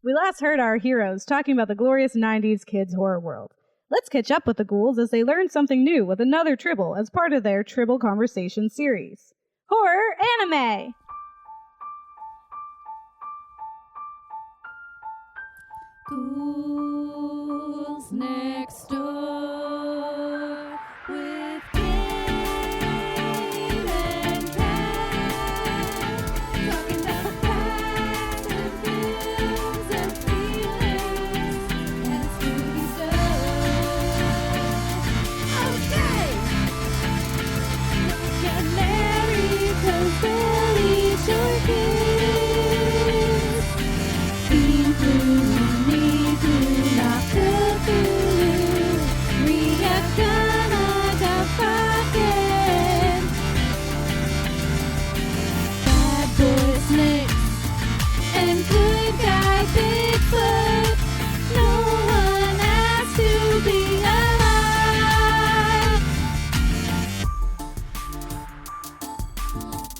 We last heard our heroes talking about the glorious 90s kids' horror world. Let's catch up with the ghouls as they learn something new with another Tribble as part of their Tribble Conversation series. Horror Anime! Ghouls next door with Gabe and Kat, talking about the past and films and feelings and spooky stuff. Okay, don't get married 'cause they'll eat your kids. Being through.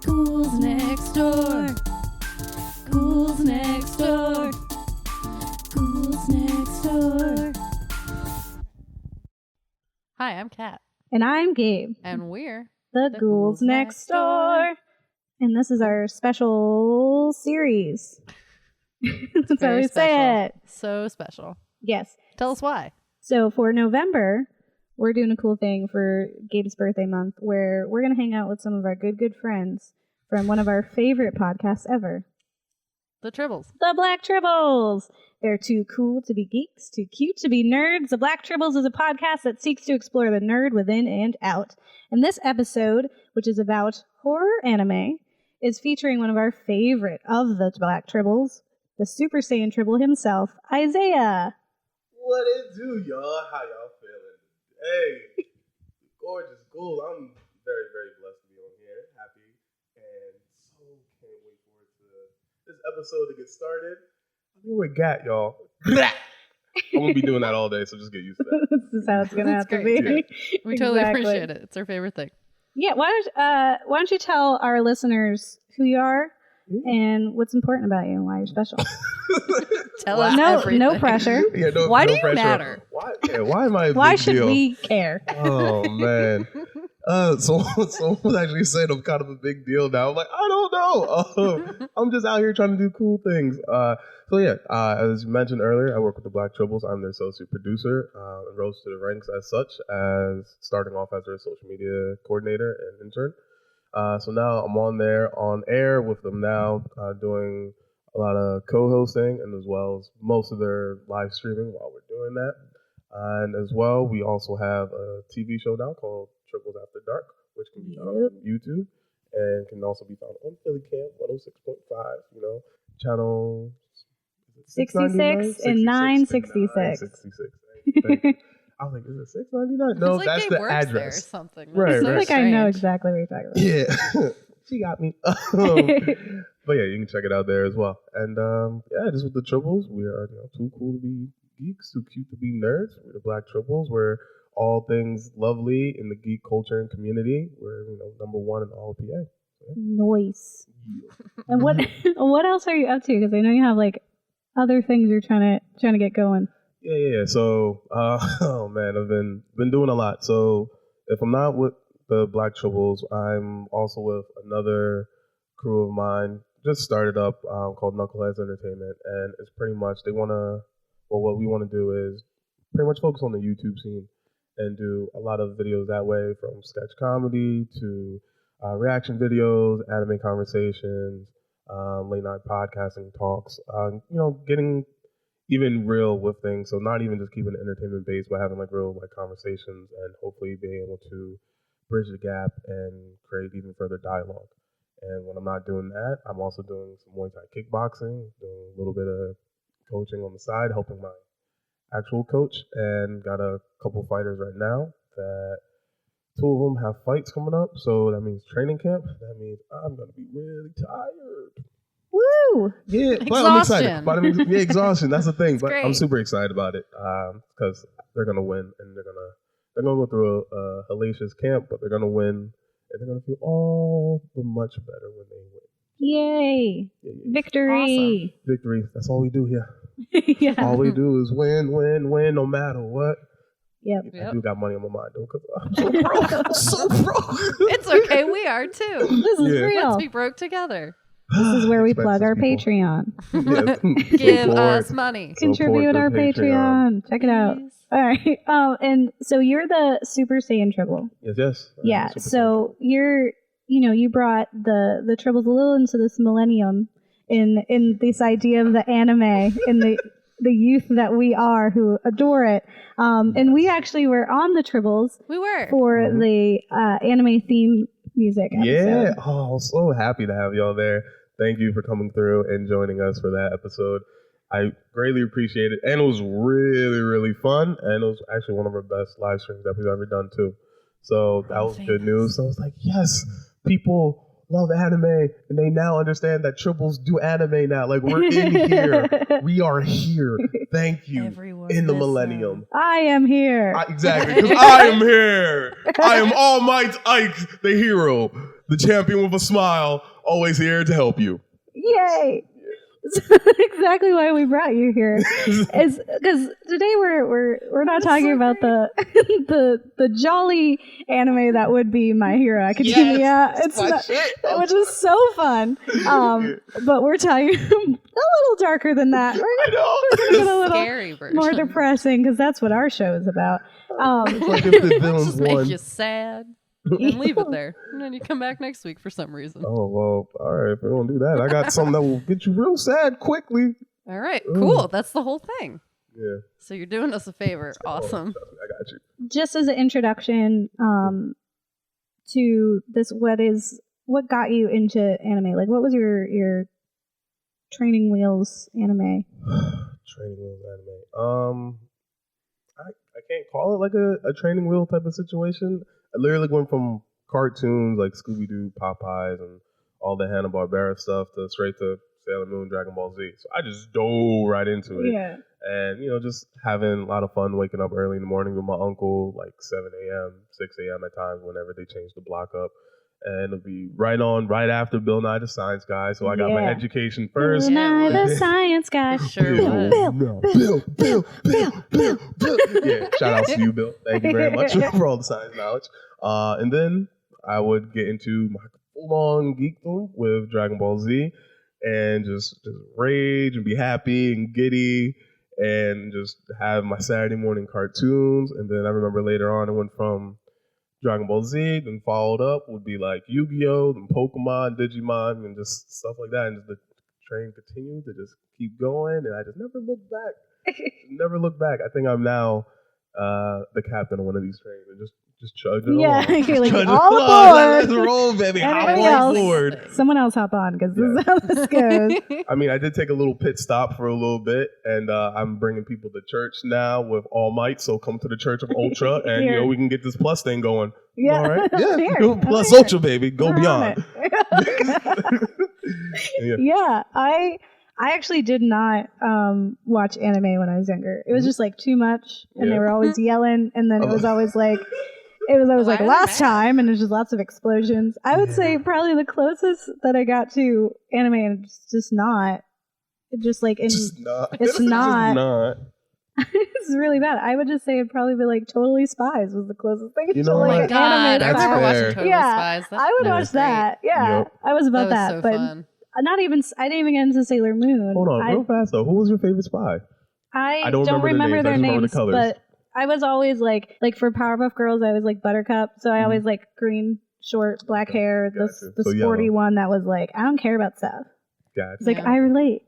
Ghouls next door. Ghouls next door. Ghouls next door. Hi, I'm Kat. And I'm Gabe. And we're the Ghouls next door. And this is our special series. That's how we say it. So special. Yes. Tell us why. So for November, we're doing a cool thing for Gabe's birthday month where we're going to hang out with some of our good friends from one of our favorite podcasts ever. The Tribbles. The Black Tribbles. They're too cool to be geeks, too cute to be nerds. The Black Tribbles is a podcast that seeks to explore the nerd within and out. And this episode, which is about horror anime, is featuring one of our favorite of the Black Tribbles, the Super Saiyan Tribble himself, Isaiah. What it do, y'all? How y'all feeling? Hey, gorgeous Ghoul. I'm very, very blessed to be on here. Happy and so can't wait for this episode to get started. I'm here with Gat, y'all. I'm gonna be doing that all day, so just get used to that. This is how it's gonna have to be. Yeah. We totally appreciate it. It's our favorite thing. Yeah, why don't you tell our listeners who you are and what's important about you and why you're special? Tell us everything. No pressure. Yeah, why do you pressure. matter? Why am I a why big should deal? we care? Oh, man. Someone actually said I'm kind of a big deal now. I'm like, I don't know. I'm just out here trying to do cool things. As you mentioned earlier, I work with the Black Tribbles. I'm their associate producer and rose to the ranks as such, as starting off as their social media coordinator and intern. So now I'm on air with them now, doing a lot of co-hosting and as well as most of their live streaming while we're doing that. And as well, we also have a TV show now called Tribbles After Dark, which can be found on YouTube and can also be found on Philly Camp 106.5, channel 66 and 966. 966. I was like, is it 699? No, like that's they the works there or address. something. Right, So right. I think I know exactly what you're talking about. Yeah, she got me. But yeah, you can check it out there as well. And just with the Tribbles, we are too cool to be geeks, too cute to be nerds. We're the Black Tribbles. We're all things lovely in the geek culture and community. We're number one in all of PA. Yeah. Nice. And what else are you up to? Because I know you have like other things you're trying to get going. Yeah. So, oh man, I've been doing a lot. So, if I'm not with the Black Tribbles, I'm also with another crew of mine. Just started up called Knuckleheads Entertainment, and it's pretty much what we want to do is pretty much focus on the YouTube scene and do a lot of videos that way, from sketch comedy to reaction videos, anime conversations, late night podcasting talks. Getting even real with things. So not even just keeping it entertainment based, but having real conversations and hopefully being able to bridge the gap and create even further dialogue. And when I'm not doing that, I'm also doing some Muay Thai kickboxing, doing a little bit of coaching on the side, helping my actual coach, and got a couple fighters right now that 2 of them have fights coming up. So that means training camp. That means I'm going to be really tired. Woo! Yeah, but I'm excited. But exhaustion. That's the thing. But great. I'm super excited about it because they're gonna win, and they're gonna go through a hellacious camp, but they're gonna win, and they're gonna feel all the much better when they win. Yay! Victory! Victory. That's all we do here. Yeah. All we do is win, no matter what. Yep. I do got money on my mind, though, because I'm so broke. I'm so broke. It's okay. We are too. This is real. Let's be broke together. This is where we plug our Expenses, Patreon. Yes. Give Support. us money. Contribute the our Patreon. Check it out. Please. All right. And so you're the Super Saiyan Tribble. Yes. Yeah. So you brought the Tribbles a little into this millennium in this idea of the anime in the youth that we are who adore it. And we actually were on the Tribbles. We were. For the anime theme music episode. Yeah. Oh, so happy to have y'all there. Thank you for coming through and joining us for that episode. I greatly appreciate it. And it was really, really fun. And it was actually one of our best live streams that we've ever done, too. So that was good news. So I was like, yes, people love anime. And they now understand that Tribbles do anime now. Like, we're in here. We are here. Thank you. Everyone in the listen. millennium. I am here. Exactly. Because I am here. I am All Might Ike, the hero. The champion with a smile. Always here to help you. Yay! Exactly why we brought you here is because today we're not talking about the jolly anime that would be My Hero Academia. Yes, It's not, which is so fun. But we're talking a little darker than that. We're gonna get a little Scary version. more depressing because that's what our show is about. It's like if the villains Just won. make you sad and leave it there, and then you come back next week for some reason. Oh, well, all right. If we're going to do that, I got something that will get you real sad quickly. All right, cool. That's the whole thing. Yeah. So you're doing us a favor. Awesome. I got you. Just as an introduction to this, what got you into anime? Like, what was your training wheels anime? Training wheels anime. I can't call it like a training wheel type of situation. I literally went from cartoons like Scooby-Doo, Popeyes, and all the Hanna-Barbera stuff to straight to Sailor Moon, Dragon Ball Z. So I just dove right into it. Yeah. And, just having a lot of fun waking up early in the morning with my uncle, like 7 a.m., 6 a.m. at times whenever they change the block up. And it'll be right after Bill Nye the Science Guy. So I got my education first. Bill Nye the Science Guy. Sure was. Bill. Yeah, shout out to you, Bill. Thank you very much for all the science knowledge. And then I would get into my full-on geekdom with Dragon Ball Z and just rage and be happy and giddy and just have my Saturday morning cartoons. And then I remember later on it went from Dragon Ball Z, then followed up would be like Yu-Gi-Oh!, then Pokemon, Digimon, and just stuff like that. And just the train continued to just keep going, and I just never looked back. I think I'm now the captain of one of these trains and just chugging along. Yeah, you're like, Chugging all along. aboard. Let's roll, baby. Hop Everybody on else. board. Someone else hop on because this is how this goes. I mean, I did take a little pit stop for a little bit, and I'm bringing people to church now with All Might. So come to the Church of Ultra, and we can get this plus thing going. Yeah. All right, yeah, Here. plus Here. Ultra, baby, go We're beyond. Yeah, I actually did not watch anime when I was younger. It was just like too much, and they were always yelling, and then it was always like. It was always like last time, and there's just lots of explosions. I would say probably the closest that I got to anime, and it's just not. It's just like Just not. It's not. Just not. It's really bad. I would just say it'd probably be like Totally Spies was the closest thing You to know like Oh my an god, I anime. remember That's watching fair. Totally Yeah, Spies. That I would was watch great. that. Yeah, Yep. I was about That that, was so but fun. I didn't even get into Sailor Moon. Hold on, real fast though. Who was your favorite spy? I don't don't remember remember their the names. names, I just remember the colors. but I was always like for Powerpuff Girls, I was like Buttercup, so I always like green, short, black hair, Gotcha. the So sporty yellow. one that was like, I don't care about stuff. Gotcha. It's like Yeah. I relate.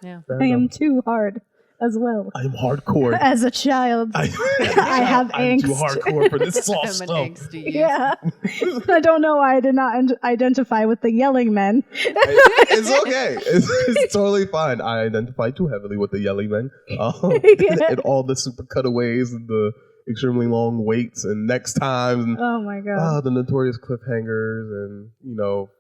Yeah. Fair I am enough. too hard as well. I am hardcore. As a child. I have I'm too angst. hardcore for this soft I'm an stuff. angsty youth. Yeah. I don't know why I did not identify with the yelling men. It's okay. It's totally fine. I identify too heavily with the yelling men. And all the super cutaways and the extremely long waits and next times and Oh my god. the notorious cliffhangers and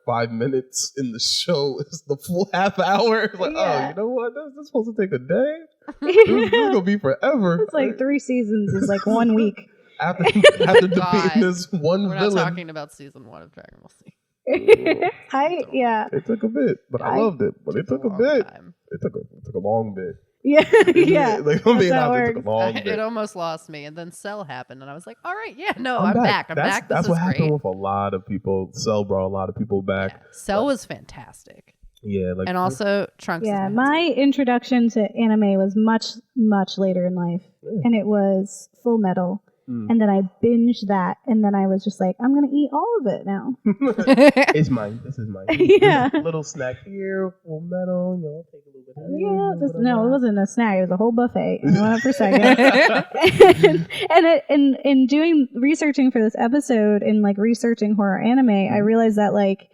5 minutes in the show is the full half hour. It's like, Yeah. you know what? This is supposed to take a day. This is gonna be forever. It's like 3 seasons is like 1 week. after God. defeating this one We're not villain. talking about season 1 of Dragon Ball Z. It took a bit, but I loved it. But it took a bit. It took a long bit. Yeah, yeah. Like, I'm being That's how honest, it it took a long bit. It almost lost me, and then Cell happened, and I was like, "All right, yeah, no, I'm back. I'm back. That's This what is happened great." with a lot of people. Cell brought a lot of people back. Yeah. Cell was fantastic. Yeah, like, and also Trunks. Yeah, my introduction to anime was much, much later in life, and it was Full Metal. And then I binged that, and then I was just like, I'm gonna eat all of it now. It's mine. This is mine. Yeah. Little snack here, Full Metal. You know, take a little bit. No, it wasn't a snack. It was a whole buffet. And I went up for a second. and in doing researching for this episode and like researching horror anime, I realized that like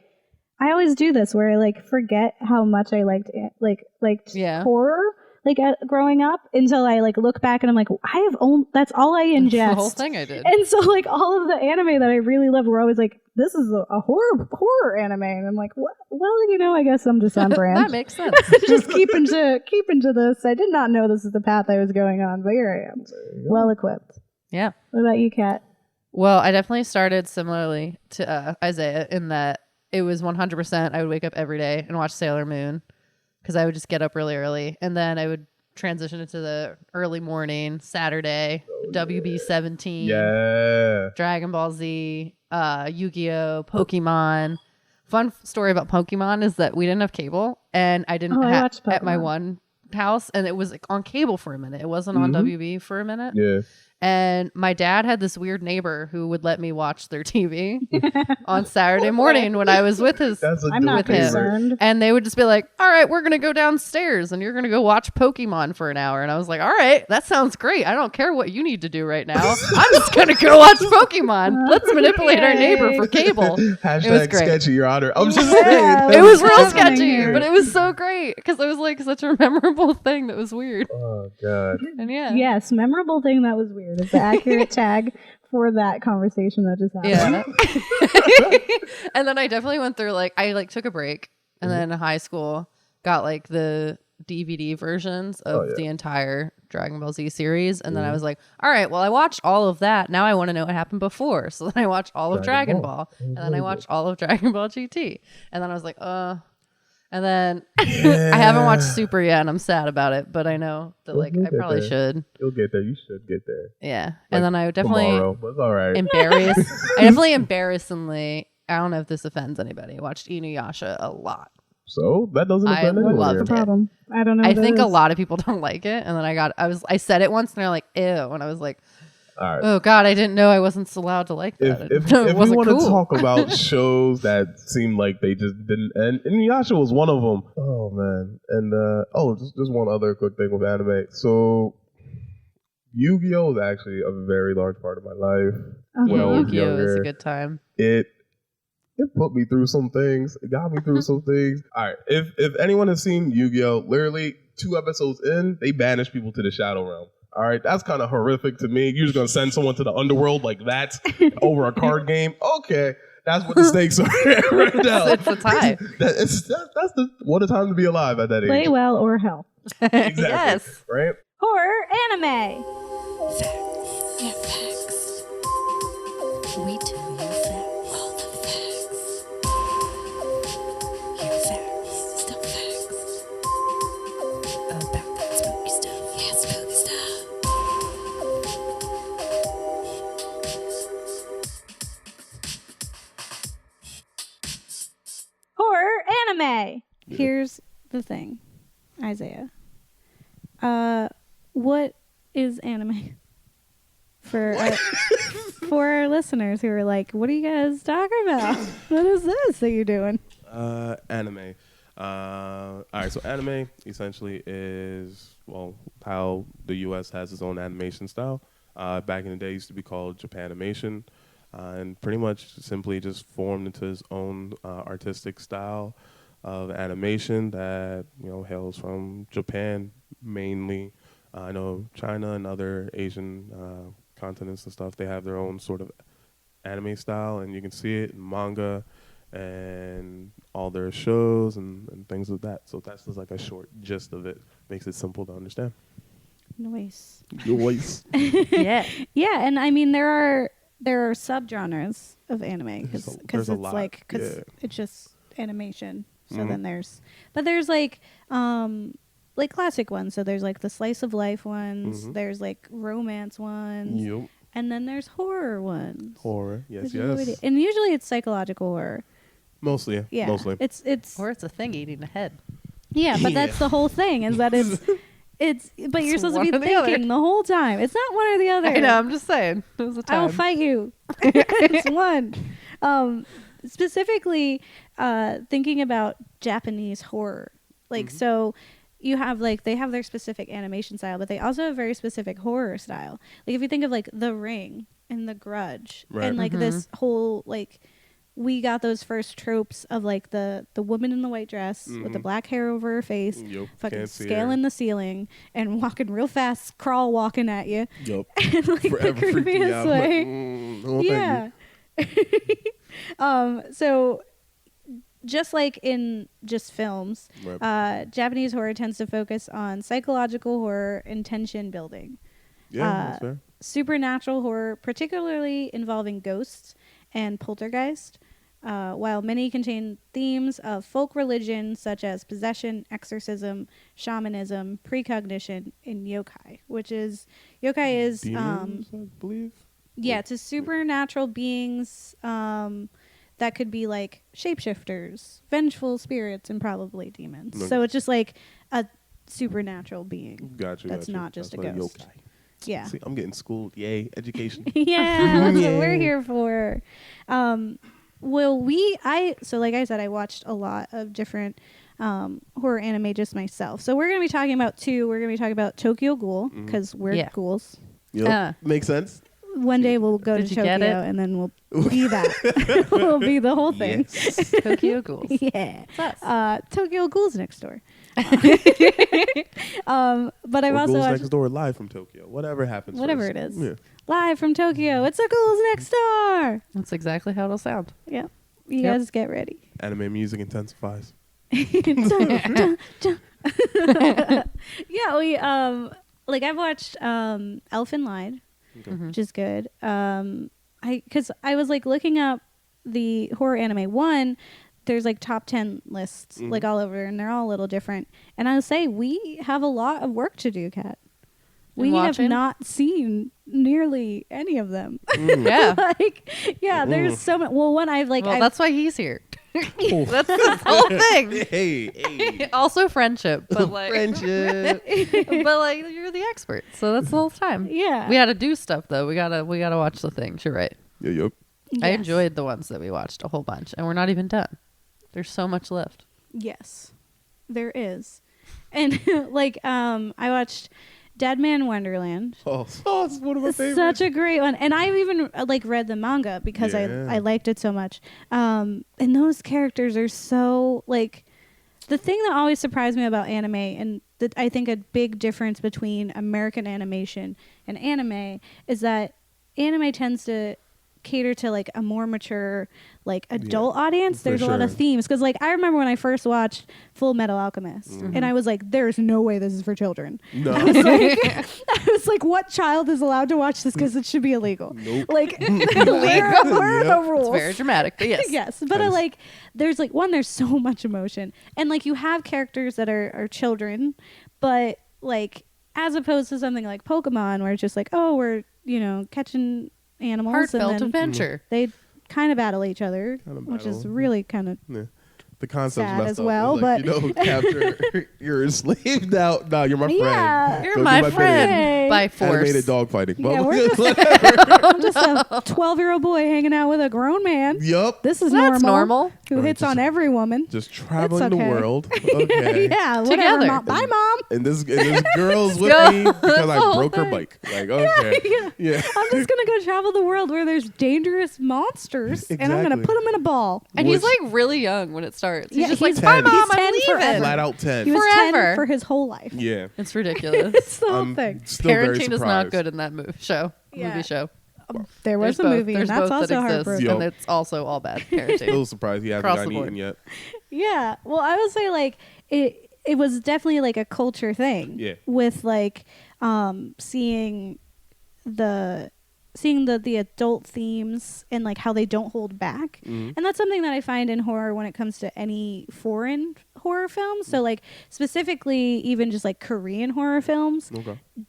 I always do this where I like forget how much I liked horror. Like growing up until I like look back and I'm like, that's all I ingest. That's the whole thing I did. And so like all of the anime that I really loved were always like, this is a horror anime, and I'm like, what? Well, you know, I guess I'm just on brand. That makes sense. Just keep into this. I did not know this is the path I was going on, but here I am, well equipped. Yeah. What about you, Kat? Well, I definitely started similarly to Isaiah in that it was 100%. I would wake up every day and watch Sailor Moon. Because I would just get up really early, and then I would transition into the early morning Saturday, WB 17, Dragon Ball Z, Yu-Gi-Oh, Pokemon. Fun story about Pokemon is that we didn't have cable, and I didn't have at my one house, and it was like on cable for a minute. It wasn't on WB for a minute. Yeah. And my dad had this weird neighbor who would let me watch their TV on Saturday morning when I was with I'm not concerned. And they would just be like, all right, we're going to go downstairs and you're going to go watch Pokemon for an hour. And I was like, all right, that sounds great. I don't care what you need to do right now. I'm just going to go watch Pokemon. Let's manipulate our neighbor for cable. Hashtag it was great. Sketchy, Your Honor. I'm just saying. It was real sketchy, but it was so great because it was like such a memorable thing that was weird. Oh, God. And yeah. Yes, memorable thing that was weird is the accurate tag for that conversation that just happened. Yeah. And then I definitely went through I took a break and then in high school got like the DVD versions of the entire Dragon Ball Z series. And then I was like, all right, well, I watched all of that. Now I want to know what happened before. So then I watched all of Dragon Ball. And then I watched all of Dragon Ball GT. And then I was like, and then I haven't watched Super yet, and I'm sad about it. But I know that I probably should. You'll get there. You should get there. Yeah, and then I would definitely tomorrow, but it's all right. I definitely embarrassingly. I don't know if this offends anybody. I watched Inuyasha a lot. So that doesn't offend anyone. Loved What's the problem? I don't know. I think a lot of people don't like it, and then I said it once, and they're like, "Ew," and I was like, all right. "Oh God, I didn't know I wasn't allowed to like that." If we want to talk about shows that seem like they just didn't end, Inuyasha was one of them. Oh man, and just one other quick thing with anime. So Yu-Gi-Oh is actually a very large part of my life. When I was Yu-Gi-Oh younger. is a good time. It put me through some things. It got me through some things. All right, if anyone has seen Yu-Gi-Oh, literally 2 episodes in, they banish people to the Shadow Realm. All right, that's kind of horrific to me. You're just gonna send someone to the underworld like that over a card game? Okay, that's what the stakes are right now. It's a tie. What a time to be alive at that age. Play well or hell. Exactly. Yes. Right. Horror anime. Facts. Yeah, facts. We tell you facts. All the facts. Here facts. Still facts. About that spooky stuff. Yeah, spooky stuff. Horror anime. Here's the thing, Isaiah. What is anime? For our listeners who are like, what are you guys talking about? What is this that you're doing? Anime. All right, so anime essentially is, how the U.S. has its own animation style. Back in the day, it used to be called Japanimation, and pretty much simply just formed into its own artistic style of animation that hails from Japan mainly. I know China and other Asian continents and stuff, they have their own sort of anime style, and you can see it in manga and all their shows and things like that. So that's just like a short gist of it. Makes it simple to understand. Noise. Your voice. Yeah. Yeah, and I mean there are there are subgenres of anime because There's a it's lot, like yeah. it's just animation. So Mhm. then there's like classic ones. So there's like the slice of life ones. Mhm. There's like romance ones, Yup. and then there's horror ones. Horror. Yes, which is what we do. yes. And usually it's psychological horror. Mostly. Yeah, Mostly. it's Or it's a thing eating a head. yeah, but Yeah. that's the whole thing is that it's but you're It's supposed to be one or the other. thinking the whole time. It's not one or the other. I know. I'm just saying. It was a time. I'll fight you. It's one. Specifically, thinking about Japanese horror. Like, so you have, like, they have their specific animation style, but they also have very specific horror style. Like, if you think of, like, The Ring and The Grudge, Right. and, like, this whole, like, we got those first tropes of, like, the woman in the white dress with the black hair over her face, Yup. fucking Can't see her. scaling the ceiling and walking real fast, crawl walking at you. Yup. And, like, the Forever freaking me creepiest out. way. No, thank Yeah. So just like in just films, you. Right. Japanese horror tends to focus on psychological horror and tension building. Yeah, that's fair. Supernatural horror, particularly involving ghosts and poltergeist, while many contain themes of folk religion such as possession, exorcism, shamanism, precognition, and yokai, which is yokai is Demons, I believe. yeah, to supernatural beings that could be like shapeshifters, vengeful spirits, and probably demons. No. So it's just like a supernatural being. Gotcha. That's gotcha. not just That's a like ghost. yokai. Yeah. See, I'm getting schooled. Yay, education. Yeah, that's what we're Yeah. here for. So like I said, I watched a lot of different horror anime just myself. So we're going to be talking about two. We're going to be talking about Tokyo Ghoul because we're Yeah. ghouls. Yep. Makes sense. One day we'll go Did to you get Tokyo it? and then we'll be that. We'll be the whole thing. Yes. Tokyo Ghouls. Yeah. It's us. Tokyo Ghoul's next door. But I've Or also Ghouls watched next door live from Tokyo. Whatever happens. whatever first. it is. Yeah. Live from Tokyo. It's the Ghouls next door. That's exactly how it'll sound. Yeah. You Yep. guys get ready. Anime music intensifies. Dun, dun. Yeah, we like I've watched Elfen Lied, Mhm. which is good. Because I was like looking up the horror anime. One, there's like top 10 lists like all over, and they're all a little different. And I would say we have a lot of work to do, Kat. We have watching? not seen nearly any of them. Yeah. Like, yeah, there's so much. Well, one I've like, Well, I've, that's why he's here. Oh. That's the whole thing. Hey. Also friendship, but like, Friendship. but like you're the expert, so that's the whole time. yeah, We had to do stuff though. We gotta watch the things. You're right. Yep. I Yes. enjoyed the ones that we watched a whole bunch, and we're not even done. There's so much left. Yes, there is, and like I watched Dead Man Wonderland. Oh, it's one of my It's favorites. such a great one, and I've even like read the manga because Yeah. I liked it so much. And those characters are so like the thing that always surprised me about anime, and that I think a big difference between American animation and anime is that anime tends to cater to like a more mature like adult audience. for There's a lot of sure. themes because like I remember when I first watched Full Metal Alchemist and I was like, there's no way this is for children. No. I was like, what child is allowed to watch this because it should be illegal? Nope. Like where are the rules? It's very dramatic, but yes. Yes, but Yes. like there's like one, there's so much emotion, and like you have characters that are children, but like as opposed to something like Pokemon where it's just like, oh, we're catching animals Heartfelt and then adventure. they kind of battle each other, Kinda which is battle. really kind of Yeah. The concept's Sad messed as up. well, It's like, but- capture. You're enslaved now. No, you're my friend. Yeah. You're Go do my bidding. friend Yay. by force. Animated dogfighting. Yeah, we're I'm just a 12-year-old boy hanging out with a grown man. Yup. This is That's normal. normal. Who Right, hits just- on every woman. Just traveling the okay. world. Okay. Yeah, whatever. Together. Mom. Bye, mom. And this girl's with go. me because I whole broke her thing. bike. Like, okay. Yeah. I'm just gonna go travel the world where there's dangerous monsters, and I'm gonna Exactly. put them in a ball. And he's Which- like really young when it starts. He's Yeah, just he's like, bye 10. mom, He's 10 I'm leaving. forever. Flat out 10. He was Forever. 10 for his whole life. Yeah. It's ridiculous. It's the whole I'm thing. still very Parenting is not surprised. good in that show. Yeah. Movie show. There was There's a both. movie, There's and that's both also that exist, heartbroken. Yo. and it's also all bad parenting. Still surprised he hasn't Across gotten the board. eaten yet. Yeah. Well, I would say like it was definitely like a culture thing. Yeah. With like seeing the seeing the adult themes and like how they don't hold back. And that's something that I find in horror when it comes to any foreign horror films. So like specifically even just like Korean horror films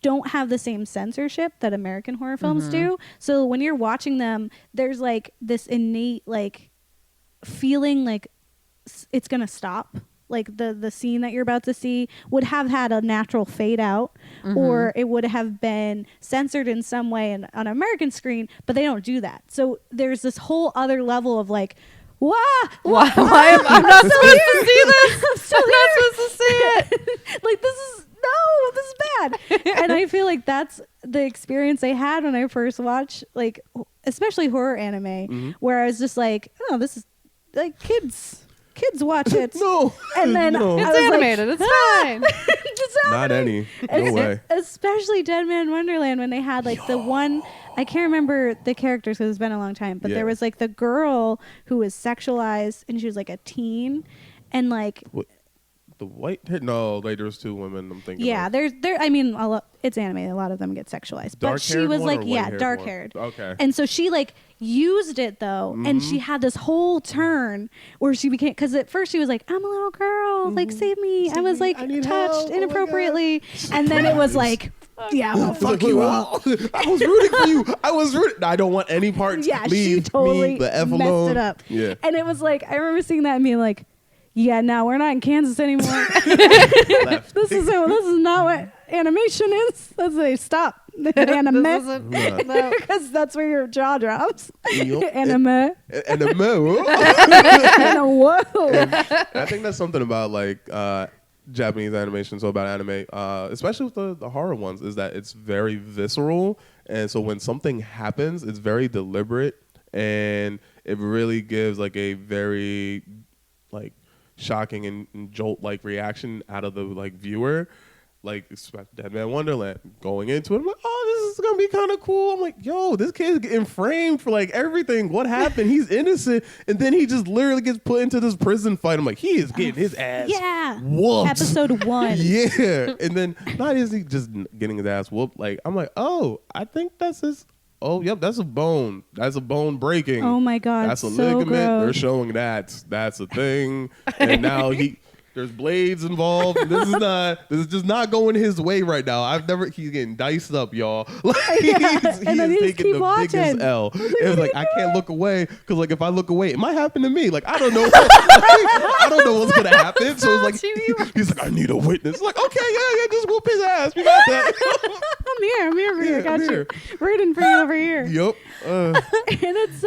don't have the same censorship that American horror films do. So when you're watching them, there's like this innate like feeling like it's gonna stop. Like the scene that you're about to see would have had a natural fade out, or it would have been censored in some way on an American screen, but they don't do that. So there's this whole other level of like, why am I not supposed to see this? I'm not supposed to see it. Like this is bad. And I feel like that's the experience I had when I first watched, like, especially horror anime, where I was just like, oh, this is like kids watch it. No. And then No. It's animated. It's fine. It's Not any. No way. Especially Dead Man Wonderland, when they had like the one, I can't remember the characters because it's been a long time, but there was like the girl who was sexualized and she was like a teen, and like The white hair? No, like there's two women I'm thinking yeah, of. there. I mean, it's anime. A lot of them get sexualized, but she Dark-haired was one like, or yeah, white-haired dark one? haired. Okay. And so she like used it though, and she had this whole turn where she became, because at first she was like, I'm a little girl, like save me. I was like I need touched help. Oh my inappropriately, and then it was like, yeah, I'm gonna fuck you up. I was rooting for you. I was rooting. I don't want any parts. Yeah, Leave she totally me the F messed alone. it up. Yeah. And it was like, I remember seeing that and being like, yeah, no, we're not in Kansas anymore. Left. This is not what animation is. That's a stop. Anime. No. Because that's where your jaw drops. Yup. Anime. And the mo. Whoa. I think that's something about like Japanese animation, so about anime, especially with the horror ones, is that it's very visceral, and so when something happens, it's very deliberate, and it really gives like a very like shocking and jolt like reaction out of the like viewer. Like Dead Man Wonderland, going into it, I'm like, oh, this is gonna be kind of cool. I'm like, yo, this kid's getting framed for like everything. What happened? He's innocent, and then he just literally gets put into this prison fight. I'm like, he is getting his ass whooped. Episode 1. Yeah, and then not is he just getting his ass whooped. Like I'm like, oh, I think that's his. Oh, yep, that's a bone. That's a bone breaking. Oh my god, that's a so ligament. gross. They're showing that. That's a thing. And now there's blades involved. This is just not going his way right now. He's getting diced up, y'all. Like, and then you just taking keep the watching. biggest L. It was like, I can't look away, because like if I look away, it might happen to me. Like I don't know. I don't know what's gonna happen. So it's like he's like, I need a witness. Like, okay, yeah, just whoop his ass. We got that. I'm here for you. Yeah, I got I'm you. here. Rooting for you over here. Yup. And it's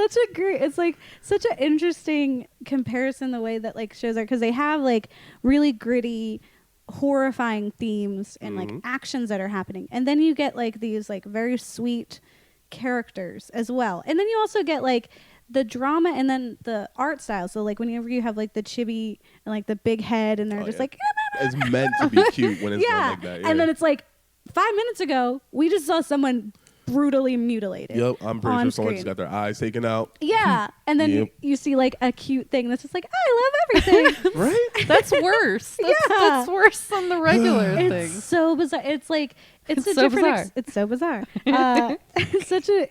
such an interesting comparison, the way that like shows are, because they have like really gritty, horrifying themes and like actions that are happening, and then you get like these like very sweet characters as well, and then you also get like the drama and then the art style. So like whenever you have like the chibi and like the big head, and they're just like it's meant to be cute when it's done like that. Yeah. And then it's like 5 minutes ago we just saw someone brutally mutilated. Yep, I'm pretty sure someone screen. just got their eyes taken out. Yeah, and then you see like a cute thing that's just like, I love everything. Right? That's worse. That's worse than the regular It's things. so bizarre. It's like it's a so different. bizarre. It's so bizarre. It's such a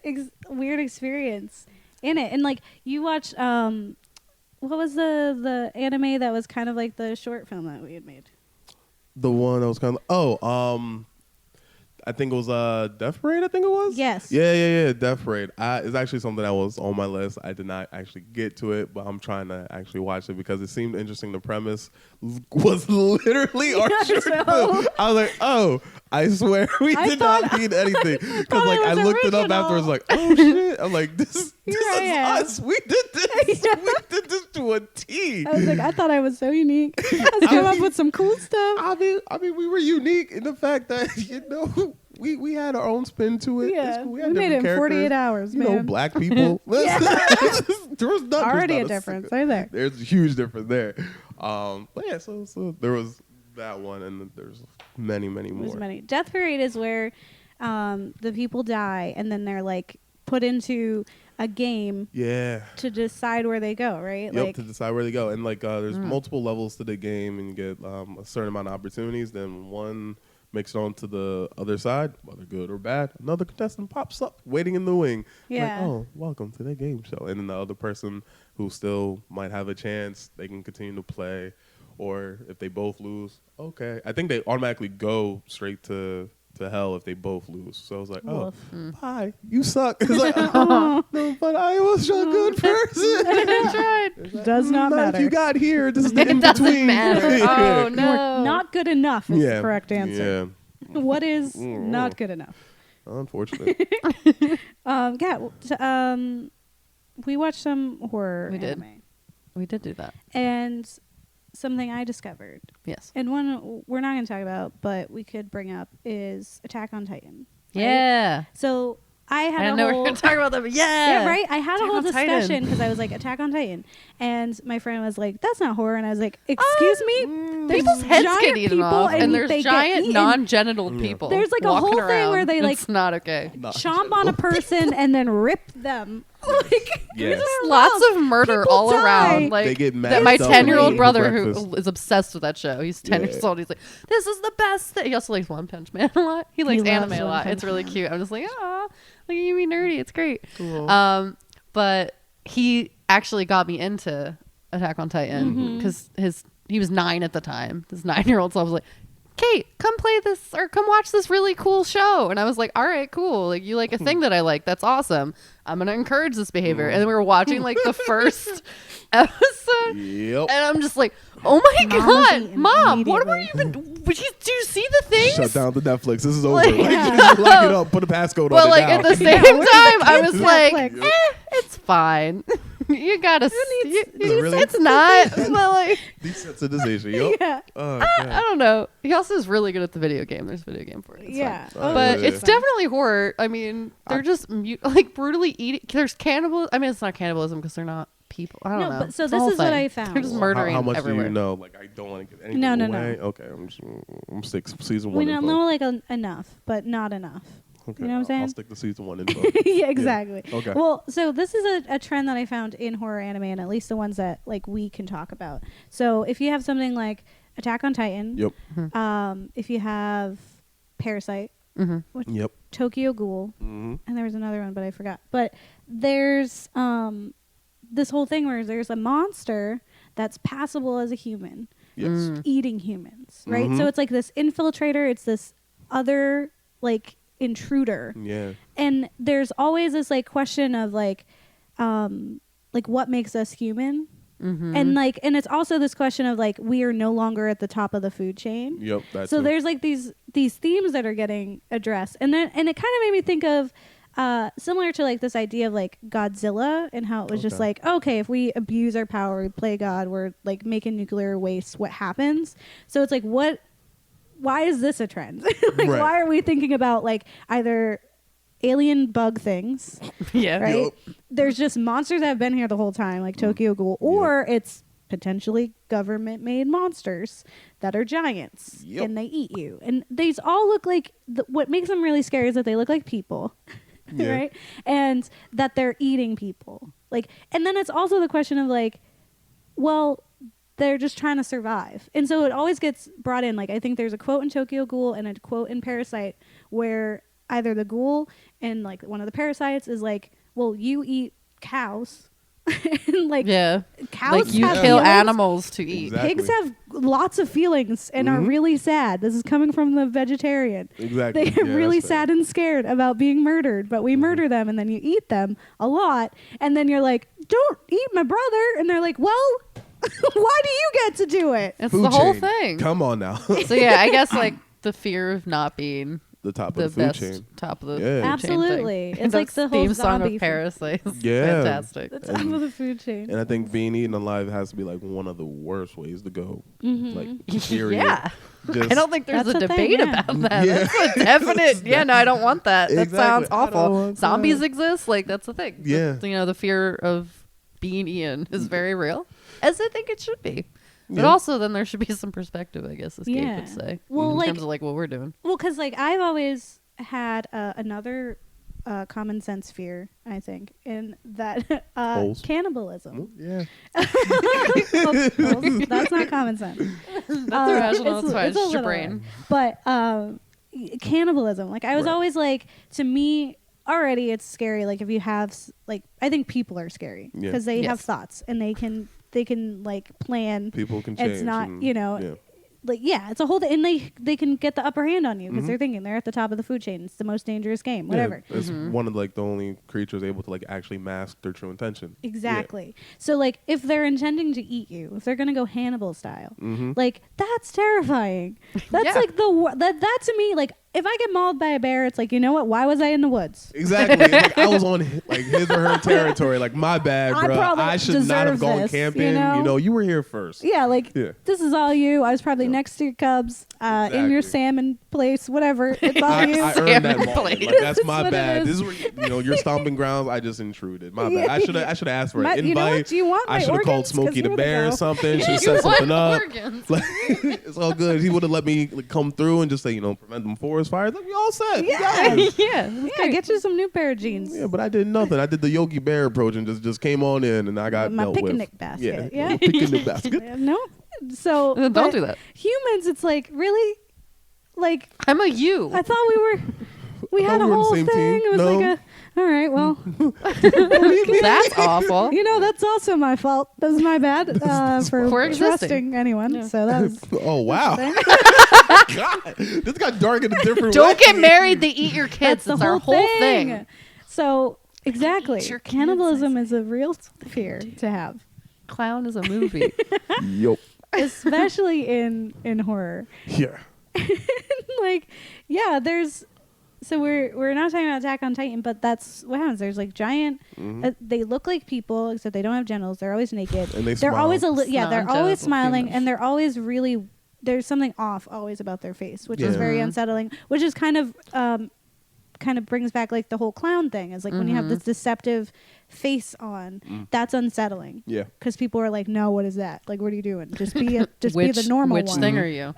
weird experience in it. And like you watch, what was the anime that was kind of like the short film that we had made? The one that was kind of I think it was Death Parade. I think it was. Yes. Yeah. Death Parade. It's actually something that was on my list. I did not actually get to it, but I'm trying to actually watch it because it seemed interesting. The premise was literally our short film. I was like, oh, I swear we did not need anything, because like I looked it up afterwards. Like, oh shit. I'm like, this is us. We did this. We did this to a T. I was like, I thought I was so unique. I came up with some cool stuff. I mean, we were unique in the fact that we had our own spin to it. Yeah, We we had made it in different 48 characters. hours, You know, man. black people. There was Already a difference right there. There's a huge difference there. But yeah, so there was that one, and then there's many more. There's many. Death Parade is where the people die, and then they're like put into a game to decide where they go, right? Yep, like, to decide where they go. And like there's multiple levels to the game, and you get a certain amount of opportunities. Then one makes it onto the other side, whether good or bad, another contestant pops up waiting in the wing. Yeah. Like, oh, welcome to the game show. And then the other person who still might have a chance, they can continue to play. Or if they both lose, okay. I think they automatically go straight to hell if they both lose. So I was like, oh, bye, you suck. It's like, oh, no, but I was a good person. I tried. Does not matter. If you got here, this is the It in doesn't between. matter. Oh You no. are not good enough is the correct answer. Yeah, What is not good enough? unfortunate. We watched some horror We did. anime. We did do that. And something I discovered, Yes. and one we're not going to talk about, but we could bring up, is Attack on Titan. Right? Yeah. So I had I a didn't know we were whole... going to talk about that, but yeah. Yeah, right? I had Attack a whole on Titan. discussion because I was like, Attack on Titan. And my friend was like, that's not horror. And I was like, excuse me? There's People's heads giant get eaten people off, and there's they get giant eaten. non-genital people. There's, like, a walking whole thing around. where they, like, It's not okay. chomp on a person and then rip them. Like, Yeah. There's lots of murder People all die. around. Like They get mad that my stuff 10-year-old for brother breakfast. who is obsessed with that show. He's 10 years old. He's like, this is the best thing. He also likes One Punch Man a lot. He likes loves anime a One lot. Punch It's really Man. cute. I'm just like, ah, look at you be nerdy. It's great. Cool. But he actually got me into Attack on Titan because he was 9 at the time. This 9-year-old, so I was like, Kate, come play this or come watch this really cool show. And I was like, all right, cool. Like, you like a thing that I like. That's awesome. I'm going to encourage this behavior. And then we were watching like the first episode. Yep. And I'm just like, oh my Mom was God, eating Mom, what were immediately. you even, do you see the things? Shut down the Netflix. This is over. Like, Like, yeah. just lock it up. Put a passcode But on like it now. at the same Yeah, where's the time, I kids' was like, Netflix? it's fine. You gotta. Really? It's not. But like, Desensitization. Yup. yeah. Oh, I God. don't know. He also is really good at the video game. There's a video game for it. It's Yeah. fine. Oh, But yeah. it's definitely horror. I mean, they're just like brutally eating. There's cannibalism. I mean, it's not cannibalism because they're not people. I don't No, know. but so It's the this whole is what thing. I found. They're just How murdering How much everywhere. do you know? Like, I don't want to get anything No. away. Okay, I'm stick season 1 We don't info. know like enough, but not enough. Okay, You know what I'm saying? I'll stick to season 1 info. Yeah, exactly. Okay. Well, so this is a trend that I found in horror anime, and at least the ones that like we can talk about. So if you have something like Attack on Titan, Yep. if you have Parasite, Yep. Tokyo Ghoul, Mm-hmm. and there was another one, but I forgot. But there's this whole thing where there's a monster that's passable as a human, Yes. eating humans, right? Mhm. So it's like this infiltrator. It's this other like intruder. Yeah. And there's always this like question of like what makes us human, and it's also this question of like we are no longer at the top of the food chain. Yep. That's So there's like these themes that are getting addressed, and it kind of made me think of similar to like this idea of like Godzilla and how it was just Okay. like, okay, if we abuse our power, we play God, we're like making nuclear waste, what happens? So it's like why is this a trend? Like, Right. why are we thinking about like either alien bug things, Yeah. right? Yup. There's just monsters that have been here the whole time, like Tokyo Ghoul, or it's potentially government-made monsters that are giants Yup. and they eat you. And these all look like what makes them really scary is that they look like people, Yeah. right? And that they're eating people. Like, and then it's also the question of like, well, they're just trying to survive. And so it always gets brought in. Like, I think there's a quote in Tokyo Ghoul and a quote in Parasite where either the ghoul and like one of the parasites is like, well, you eat cows. And like Yeah. cows Like you have kill feelings. animals to eat. Exactly. Pigs have lots of feelings and are really sad. This is coming from the vegetarian. Exactly. They're Yeah, really that's fair. sad and scared about being murdered, but we murder them and then you eat them a lot. And then you're like, don't eat my brother. And they're like, well, why do you get to do it? It's Food the whole chain. thing. Come on now. So yeah, I guess like the fear of not being The top the of the food best chain. top of the Yeah. food chain thing. Absolutely. It's The like the whole theme song zombie of Parasite. It's Yeah. fantastic. The top of the food chain. And I think being eaten alive has to be like one of the worst ways to go. Like, period. Yeah. Just, I don't think there's That's a the thing, debate yeah. about that. Yeah. That's a definite. Yeah, no, I don't want that. That Exactly. sounds I don't awful. want Zombies that. exist. Like that's the thing. Yeah. The fear of being eaten is very real, as I think it should be. But Yeah. also, then there should be some perspective, I guess, as Gabe Yeah. would say, Well, in like- terms of like what we're doing. Well, because like I've always had another common sense fear, I think, in that Holes. cannibalism. Yeah. Holes, that's not common sense. That's irrational. That's fine. it's It's a just your little, brain. But cannibalism, like I was Right. always like, to me, already it's scary. Like if you have, like, I think people are scary Yeah. because they have Yes. thoughts and they can like plan. People can change. It's not, and- you know, Yeah. like, yeah, it's a whole and they can get the upper hand on you because Mhm. they're thinking they're at the top of the food chain. It's the most dangerous game, whatever. Yeah, it's Mhm. one of like the only creatures able to like actually mask their true intention. Exactly. So like if they're intending to eat you, if they're going to go Hannibal style, Mm-hmm. like that's terrifying. That's Yeah. like that to me, like if I get mauled by a bear, it's like, you know what? Why was I in the woods? Exactly. It's like I was on like his or her territory. Like my bad, I bro. probably I should not have deserve gone this, camping. you know? You were here first. Yeah, like Yeah. this is all you. I was probably next to your cubs, in your Exactly. salmon place, whatever. It's all I you. earned that Salmon moment. plate. Like that's That's my what it bad. is. This is where your stomping grounds. I just intruded. My bad. I should have asked for an invite. You know what? Do you want I my should have called organs? 'Cause Smokey the here they Bear or go. something. Should have You set want something up. organs. Like, it's all good. He would have let me like, come through and just say, prevent them forest fires. Like we all said. Yeah. Yeah. Yeah, get you some new pair of jeans. Yeah, but I did nothing. I did the Yogi Bear approach and just came on in, and I got My dealt picnic with. basket. Yeah, Yeah. picnic basket. No. So Don't but do that. Humans, it's like, really? Like I'm a you. I thought we had thought a we were on the whole same thing. team. It was No. like all right, well, That's awful. that's also my fault. That was my bad for For existing. trusting anyone. Yeah. So that was Oh wow! God, this got dark in a different way. Don't get married. They eat your kids. that's That's the our whole whole thing. So exactly, Eat your kids, cannibalism I is a real fear to have, Clown is a movie. Yup. especially in horror. Yeah. Like, yeah, there's. So we're not talking about Attack on Titan, but that's what happens. There's like giant. Mhm. They look like people, except they don't have genitals. They're always naked. And they They're smile. always they're Non-genital always smiling, humans. and they're always really. There's something off always about their face, which is Yeah. very Mhm. unsettling. Which is kind of brings back like the whole clown thing. Is like when you have Mhm. this deceptive face on, that's unsettling. Yeah. Because people are like, no, what is that? Like, what are you doing? Just be the normal which one. thing are you?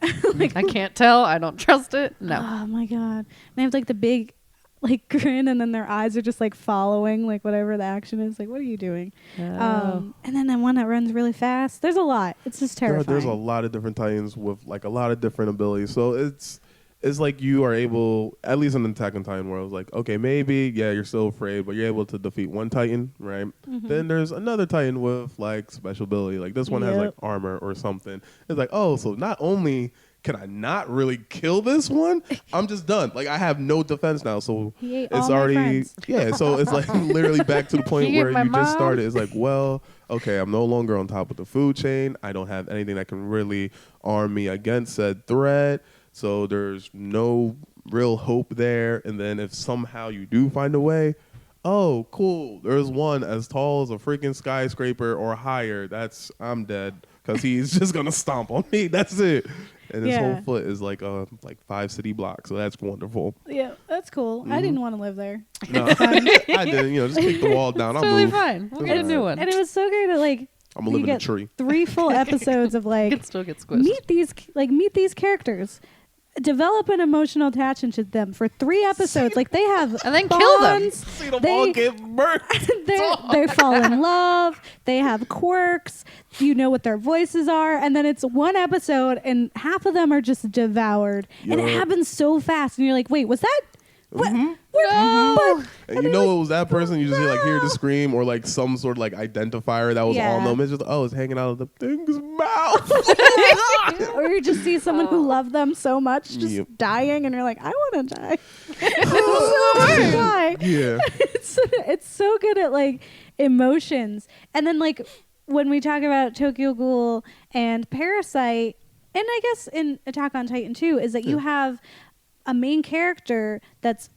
I can't tell. I don't trust it. No. Oh my god! They have like the big, like grin, and then their eyes are just like following like whatever the action is. Like, what are you doing? Oh. And then the one that runs really fast. There's a lot. It's just terrifying. There's a lot of different Titans with like a lot of different abilities. So it's like you are able, at least in the Attack on Titan world, it's like, okay, maybe, yeah, you're still afraid, but you're able to defeat one Titan, right? Mm-hmm. Then there's another Titan with like special ability. Like this one has like Yep. armor or something. It's like, oh, so not only can I not really kill this one, I'm just done. Like I have no defense now. So He ate it's all my already, friends. yeah, so it's like literally back to the point He ate where my you just mom. started. It's like, well, okay, I'm no longer on top of the food chain. I don't have anything that can really arm me against said threat. So there's no real hope there. And then if somehow you do find a way, oh, cool. There's one as tall as a freaking skyscraper or higher. I'm dead because he's just gonna stomp on me. That's it. And his Yeah. whole foot is like 5 city blocks. So that's wonderful. Yeah, that's cool. I didn't want to live there. No, I did. Just kick the wall down. I'll Totally move. fine. We'll get a new one. And it was so good to like. I'm gonna you live in a get tree. 3 full episodes of You like can still get squished. meet these characters, develop an emotional attachment to them for 3 episodes. Like they have And then kill them. bonds. See them They- all get burnt. they fall in love. They have quirks. You know what their voices are, and then it's one episode, and half of them are just devoured, and it Yup. happens so fast. And you're like, "Wait, was that? What? Mhm. What? But- And you know it was that person. You just hear the scream or like some sort of like identifier that was Yeah. on them. It's just it's hanging out of the thing's mouth. or you just see someone who loved them so much just Yep. dying, and you're like, I want to die. I want to die. Yeah. It's so good at like emotions, and then like when we talk about Tokyo Ghoul and Parasite, and I guess in Attack on Titan too, is that you have a main character that's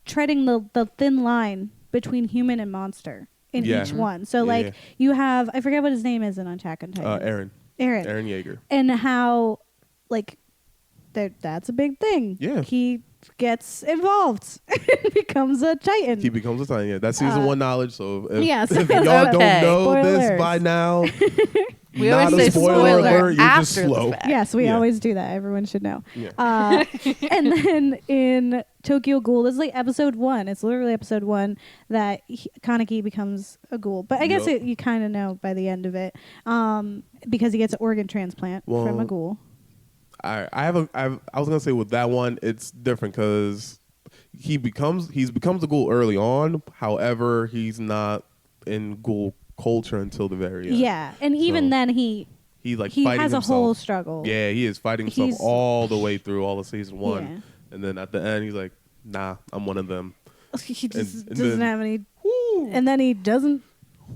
treading the thin line between human and monster in Yeah. each one. So Yeah, like yeah. you have, I forget what his name is in Attack on Titan. Aaron Aaron. Yeager. And how like that's a big thing. Yeah. He gets involved and becomes a Titan. He becomes a Titan. Yeah, that's season 1 knowledge. So if, yeah, so if y'all it's don't okay. know this Spoilers. by now, We Not always a say spoiler alert, you're after just the slow. fact. Yes, we Yeah. always do that. Everyone should know. Yeah. And then in Tokyo Ghoul, this is like episode 1. It's literally episode 1 that Kaneki becomes a ghoul. But I guess Yup. you kind of know by the end of it, because he gets an organ transplant from a Well, ghoul. I was gonna say with that one, it's different because he becomes a ghoul early on. However, he's not in ghoul culture until the very end. Yeah, and even So, then he like he fighting has a himself. whole struggle. Yeah, he is fighting himself He's- all the way through all of season 1, Yeah. and then at the end he's like, "Nah, I'm one of them." He just and doesn't then- have any, Woo. and then he doesn't.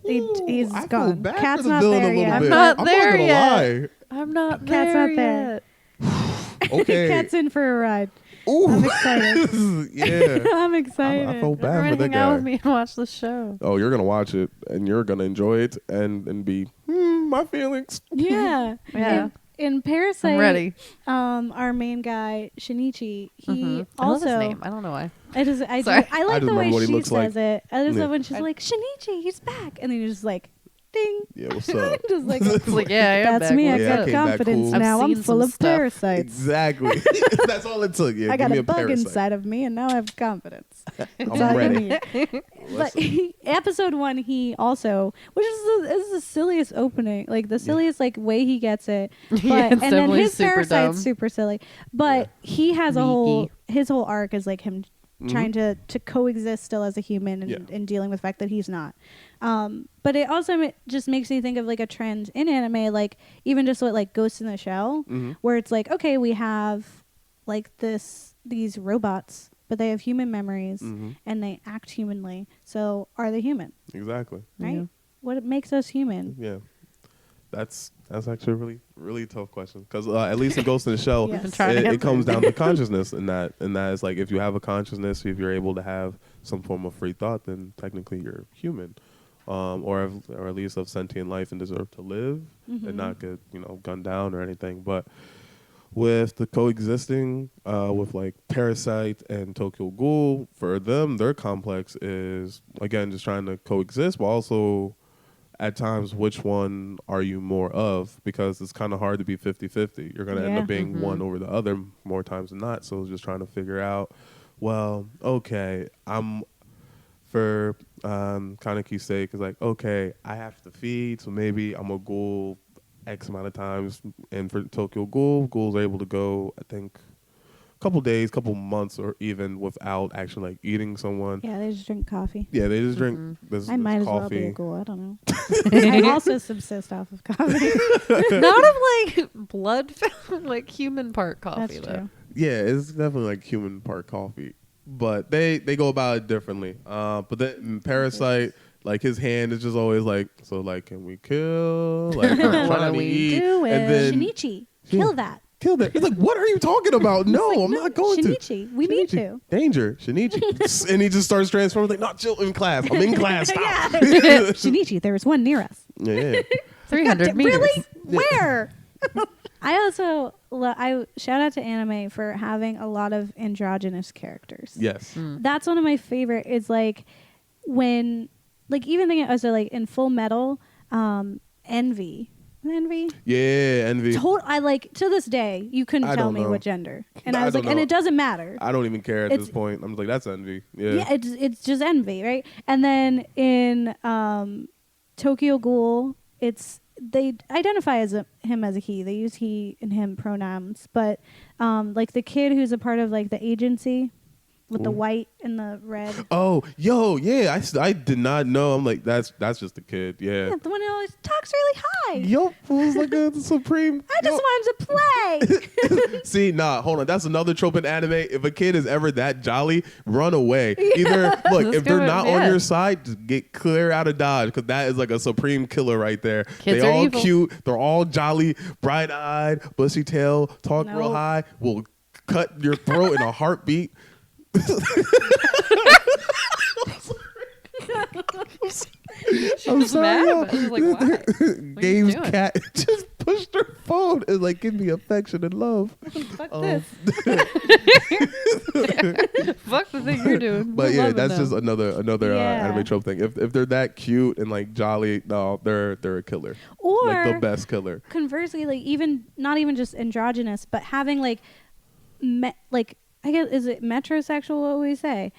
He's I feel gone. bad Cat's for the not villain there a little yet. bit. not I'm there not gonna yet. I'm not Cat's there not there. yet. lie. Okay. Cat's in for a ride. Ooh. I'm excited. Yeah. I'm excited. I feel bad for Everyone that hang out guy. with me and watch the show. Oh, you're gonna watch it and you're gonna enjoy it and be my feelings. Yeah. Yeah. In Parasite, I'm ready. Our main guy Shinichi, he Mhm. I love also his name. I don't know why. I Sorry. like I just the way remember what he she looks like. says it. I just Yeah. love when she's like Shinichi, he's back, and then you're just like, ding. Yeah, what's up? Just like It's like, yeah, I am that's back. me. I What's Yeah, I got up? came back confidence cool. now. I've I'm seen full some of stuff. parasites. Exactly. That's all it took. Yeah, I give got me a a bug parasite. inside of me, and now I have confidence. That's all I'm you ready. need. But episode 1, he also, which is the silliest opening, like the silliest like way he gets it. But Yeah, it's and then definitely his super parasite's dumb. super silly. But he has his whole arc is like him Mhm. trying to coexist still as a human and, Yeah. and dealing with the fact that he's not. But it also just makes me think of like a trend in anime, like even just what like Ghost in the Shell, Mhm. where it's like, okay, we have like these robots, but they have human memories Mhm. and they act humanly. So are they human? Exactly. Right? Yeah. What makes us human? Yeah. That's actually a really really tough question because at least in Ghost in the Shell, Yes. Been trying to it answer comes it. down to consciousness, and that is like if you have a consciousness, if you're able to have some form of free thought, then technically you're human, or at least of sentient life and deserve to live and not get gunned down or anything. But with the coexisting with like Parasite and Tokyo Ghoul, for them their complex is again just trying to coexist, but also at times which one are you more of, because it's kind of hard to be 50-50. You're going to end Yeah. up being one over the other more times than not. So just trying to figure out, well, okay, I'm for Kaneki's sake is like, okay, I have to feed, so maybe I'm a ghoul X amount of times. And for Tokyo Ghoul, ghouls are able to go, I think, couple days, couple months, or even without actually like eating someone. Yeah, they just drink coffee. Yeah, they just drink this I might as well coffee. be a ghoul. I don't know. I also subsist off of coffee. Not of like blood, like human part coffee. That's though. true. Yeah, it's definitely like human part coffee, but they go about it differently. But then Parasite, like his hand is just always like, so like, can we kill? Like, I'm What trying do to we eat, Do it. and then Shinichi, kill that. kill that. He's like, what are you talking about? No, I'm not going to. Shinichi, we need to. Danger, Shinichi, and he just starts transforming. Like, not chill in class. I'm in class. Stop. Shinichi, there was one near us. Yeah. 300 meters. Really? Where? I also I shout out to anime for having a lot of androgynous characters. Yes. That's one of my favorite. Is like when like even thinking also like in Full Metal, Envy. Yeah, Envy. I like to this day you couldn't I tell don't me know. what gender, and I I was don't like, and know. it doesn't matter. I don't even care at It's- this point. I'm just like, that's Envy. Yeah. Yeah, it's just Envy, right? And then in Tokyo Ghoul, they identify him as a he. They use he and him pronouns, but like the kid who's a part of like the agency with the white and the red. Oh, yo, yeah. I did not know. I'm like, that's just a kid. Yeah. Yeah, the one who always talks really high. Yup, was like a supreme. I just wanted to play. See, nah, hold on. That's another trope in anime. If a kid is ever that jolly, run away. Either look, Let's if they're go, not yeah. on your side, just get clear out of Dodge, because that is like a supreme killer right there. Kids they are all evil. cute. They're all jolly, bright-eyed, bushy tail, talk real No. high, will cut your throat in a heartbeat. I'm was mad, but I was like, why? Gabe's doing? cat just pushed her phone and like, give me affection and love. Fuck Um, this. fuck the thing you're doing. But We're yeah, loving that's them. just another Yeah. anime trope thing. If they're that cute and like jolly, no, they're a killer. Or Like the best killer. conversely, like even not even just androgynous, but having like like I guess is it metrosexual? What would we say?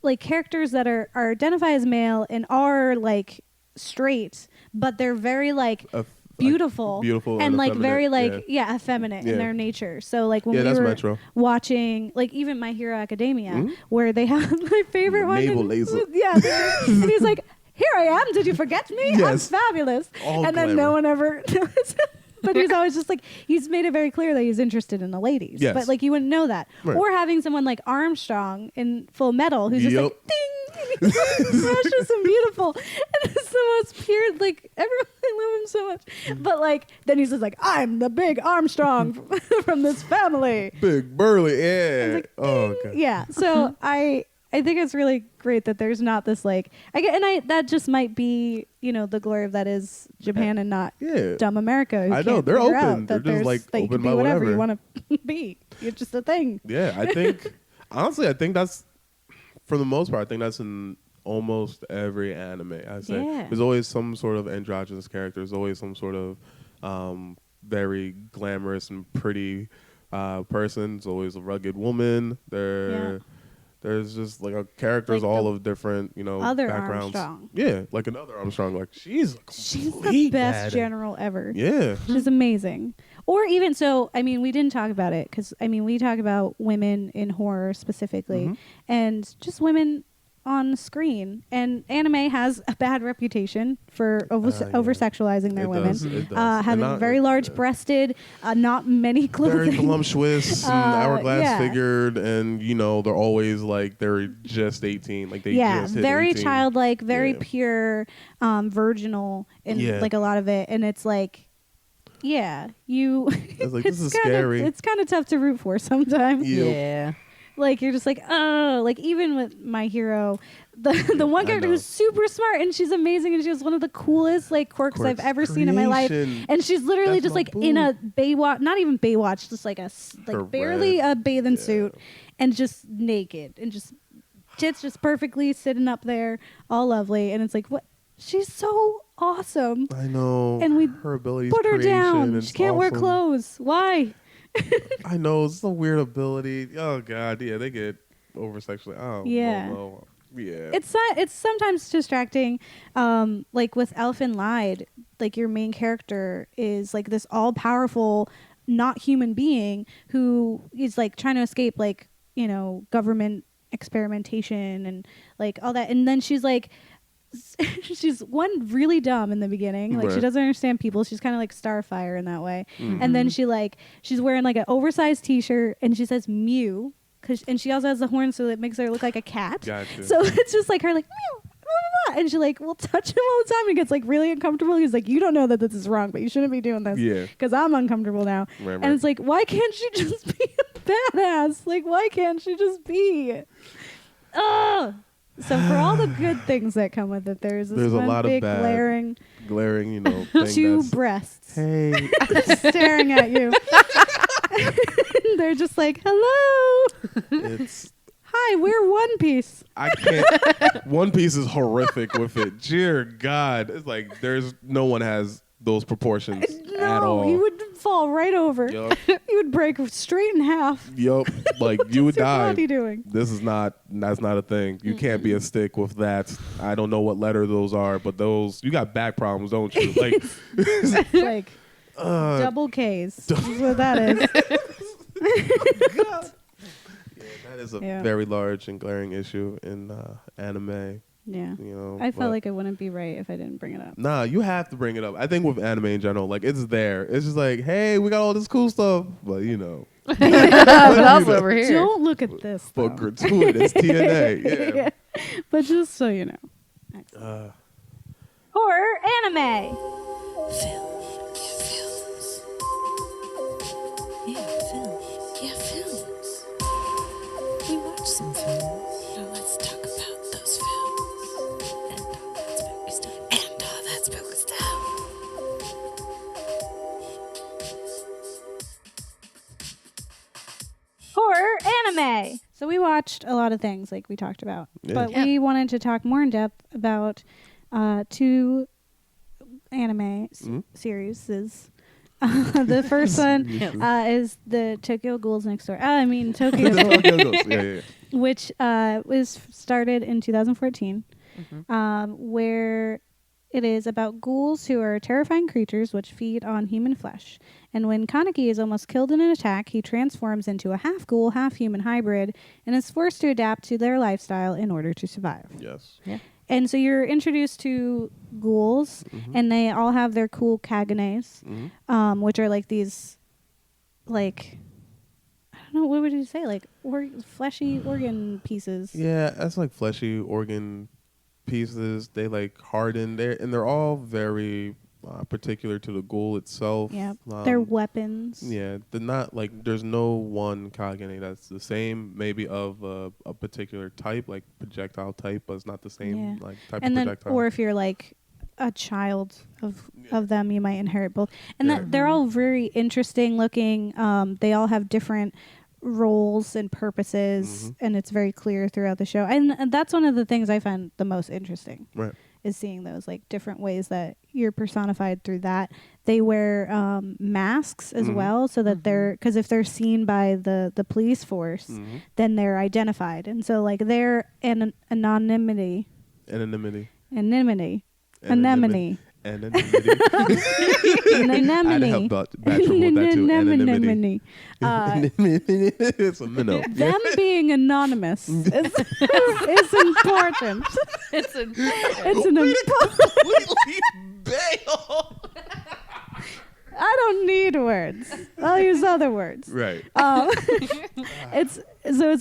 Like characters that are identify as male and are like straight, but they're very like beautiful, and like very like effeminate in their nature. So like when we that's were Metro. watching like even My Hero Academia, where they have my favorite one, Navel and- laser. and he's like, "Here I am. Did you forget me? Yes. I'm fabulous." All and then glamour. no one ever knows. But he's always just like, he's made it very clear that he's interested in the ladies. Yes. But like you wouldn't know that. Right. Or having someone like Armstrong in Full Metal who's just like, ding, and he's so precious and beautiful. And it's the most pure, like, everyone, I love him so much. But like, then he's just like, I'm the big Armstrong from this family. Big burly, yeah. like, Oh, okay. Yeah. So I think it's really great that there's not this like that just might be, you know, the glory of that is Japan and not dumb America. Who I know, can't they're figure open. out that They're just, like, that you open can be by whatever whatever. you want to be. It's just a thing. Yeah, I think honestly, I think that's for the most part. I think that's in almost every anime. I say Yeah. there's always some sort of androgynous character. There's always some sort of very glamorous and pretty person. There's always a rugged woman. There's just like characters Like all the of different, you know, other backgrounds. Armstrong. Yeah, like another Armstrong. Like she's She's the complete best badass. general ever. Yeah. She's amazing. Or even so, I mean, we didn't talk about it because I mean, we talk about women in horror specifically, and just women on screen. And anime has a bad reputation for over sexualizing their It women, does, it does. having And not- very large breasted, not many clothing. Very voluptuous and hourglass yeah. figured, and you know they're always like they're just 18, like they just hit very 18. childlike, very Yeah. pure, virginal, in like a lot of it, and it's like, yeah, you. It's like, this is kinda, scary. It's kind of tough to root for sometimes. Yep. Yeah. Like you're just like, oh, like even with My Hero, the one character know. who's super smart and she's amazing and she has one of the coolest like quirks I've ever seen in my life, creation. and she's literally That's just my like in a Baywatch, not even Baywatch, just like Her barely red- a bathing suit, and just naked and just tits just perfectly sitting up there, all lovely, and it's like what. She's so awesome. I know. And we her abilities, Put her creation, down. it's She can't wear awesome. clothes. Why? I know, it's a weird ability. Oh god, yeah, they get over sexually. Oh Yeah. no. Yeah. It's sometimes distracting. Like with Elfin Lied, like your main character is like this all powerful, not human being who is like trying to escape like, you know, government experimentation and like all that. And then she's like she's one really dumb in the beginning, like she Right. doesn't understand people. She's kind of like Starfire in that way. And then she's wearing like an oversized t-shirt and she says mew and she also has the horn, so it makes her look like a cat. Gotcha. So it's just like her like mew, blah, blah, blah, and she like will touch him all the time and gets like really uncomfortable. He's like, you don't know that this is wrong, but you shouldn't be doing this Yeah. because I'm uncomfortable now. Right, And right. it's like, why can't she just be a badass? Like, why can't she just be? Ugh. So for all the good things that come with it, there's this There's a one lot of big bad glaring you know, thing two that's breasts hey. staring at you. They're just like, hello. It's Hi, we're One Piece. I can't. One Piece is horrific with it. Dear God, it's like no one has those proportions at all. You would fall right over. Yup. You would break straight in half. Yup. Like you would What's your die. body doing? That's not a thing. You can't be a stick with that. I don't know what letter those are, but you got back problems, don't you? Like It's like double K's. This is what that is. that is a Yeah. very large and glaring issue in anime. Yeah. You know, I but- felt like it wouldn't be right if I didn't bring it up. Nah, you have to bring it up. I think with anime in general, like it's there. It's just like, hey, we got all this cool stuff, but you know, but also over here. Don't look at this. for though. gratuitous TNA. Yeah. But just so you know. Horror anime. Films. We watch some films. Now let's talk about those films. And all that spooky stuff. And all that spooky stuff. Horror anime. So we watched a lot of things like we talked about, but Yeah. we wanted to talk more in depth about two anime series. The first one is the Tokyo Ghouls Next Door. Tokyo Ghoul, which was started in 2014, where it is about ghouls who are terrifying creatures which feed on human flesh. And when Kaneki is almost killed in an attack, he transforms into a half ghoul, half human hybrid and is forced to adapt to their lifestyle in order to survive. Yes. Yeah. And so you're introduced to ghouls, and they all have their cool kaganes, which are like these, like, I don't know, what would you say? Like fleshy organ pieces. Yeah, that's like fleshy organ pieces. They like harden there, and they're all very particular to the ghoul itself. Yeah, they're weapons. Yeah, they're not like there's no one Kagane that's the same. Maybe of a particular type, like projectile type, but it's not the same like type and of then, projectile. or if you're like a child of them, you might inherit both. And that they're all very interesting looking. They all have different roles and purposes, and it's very clear throughout the show. And that's one of the things I find the most interesting. Right. Is seeing those like different ways that you're personified through that. They wear masks as well, so that because if they're seen by the police force, then they're identified, and so like they're anonymity. Anonymity. Anemone. Anonymity. I'd help Bachelor with that too. Anonymity. It's a minnow. Them being anonymous is important. It's an It's an important. I don't need words. I'll use other words. Right. It's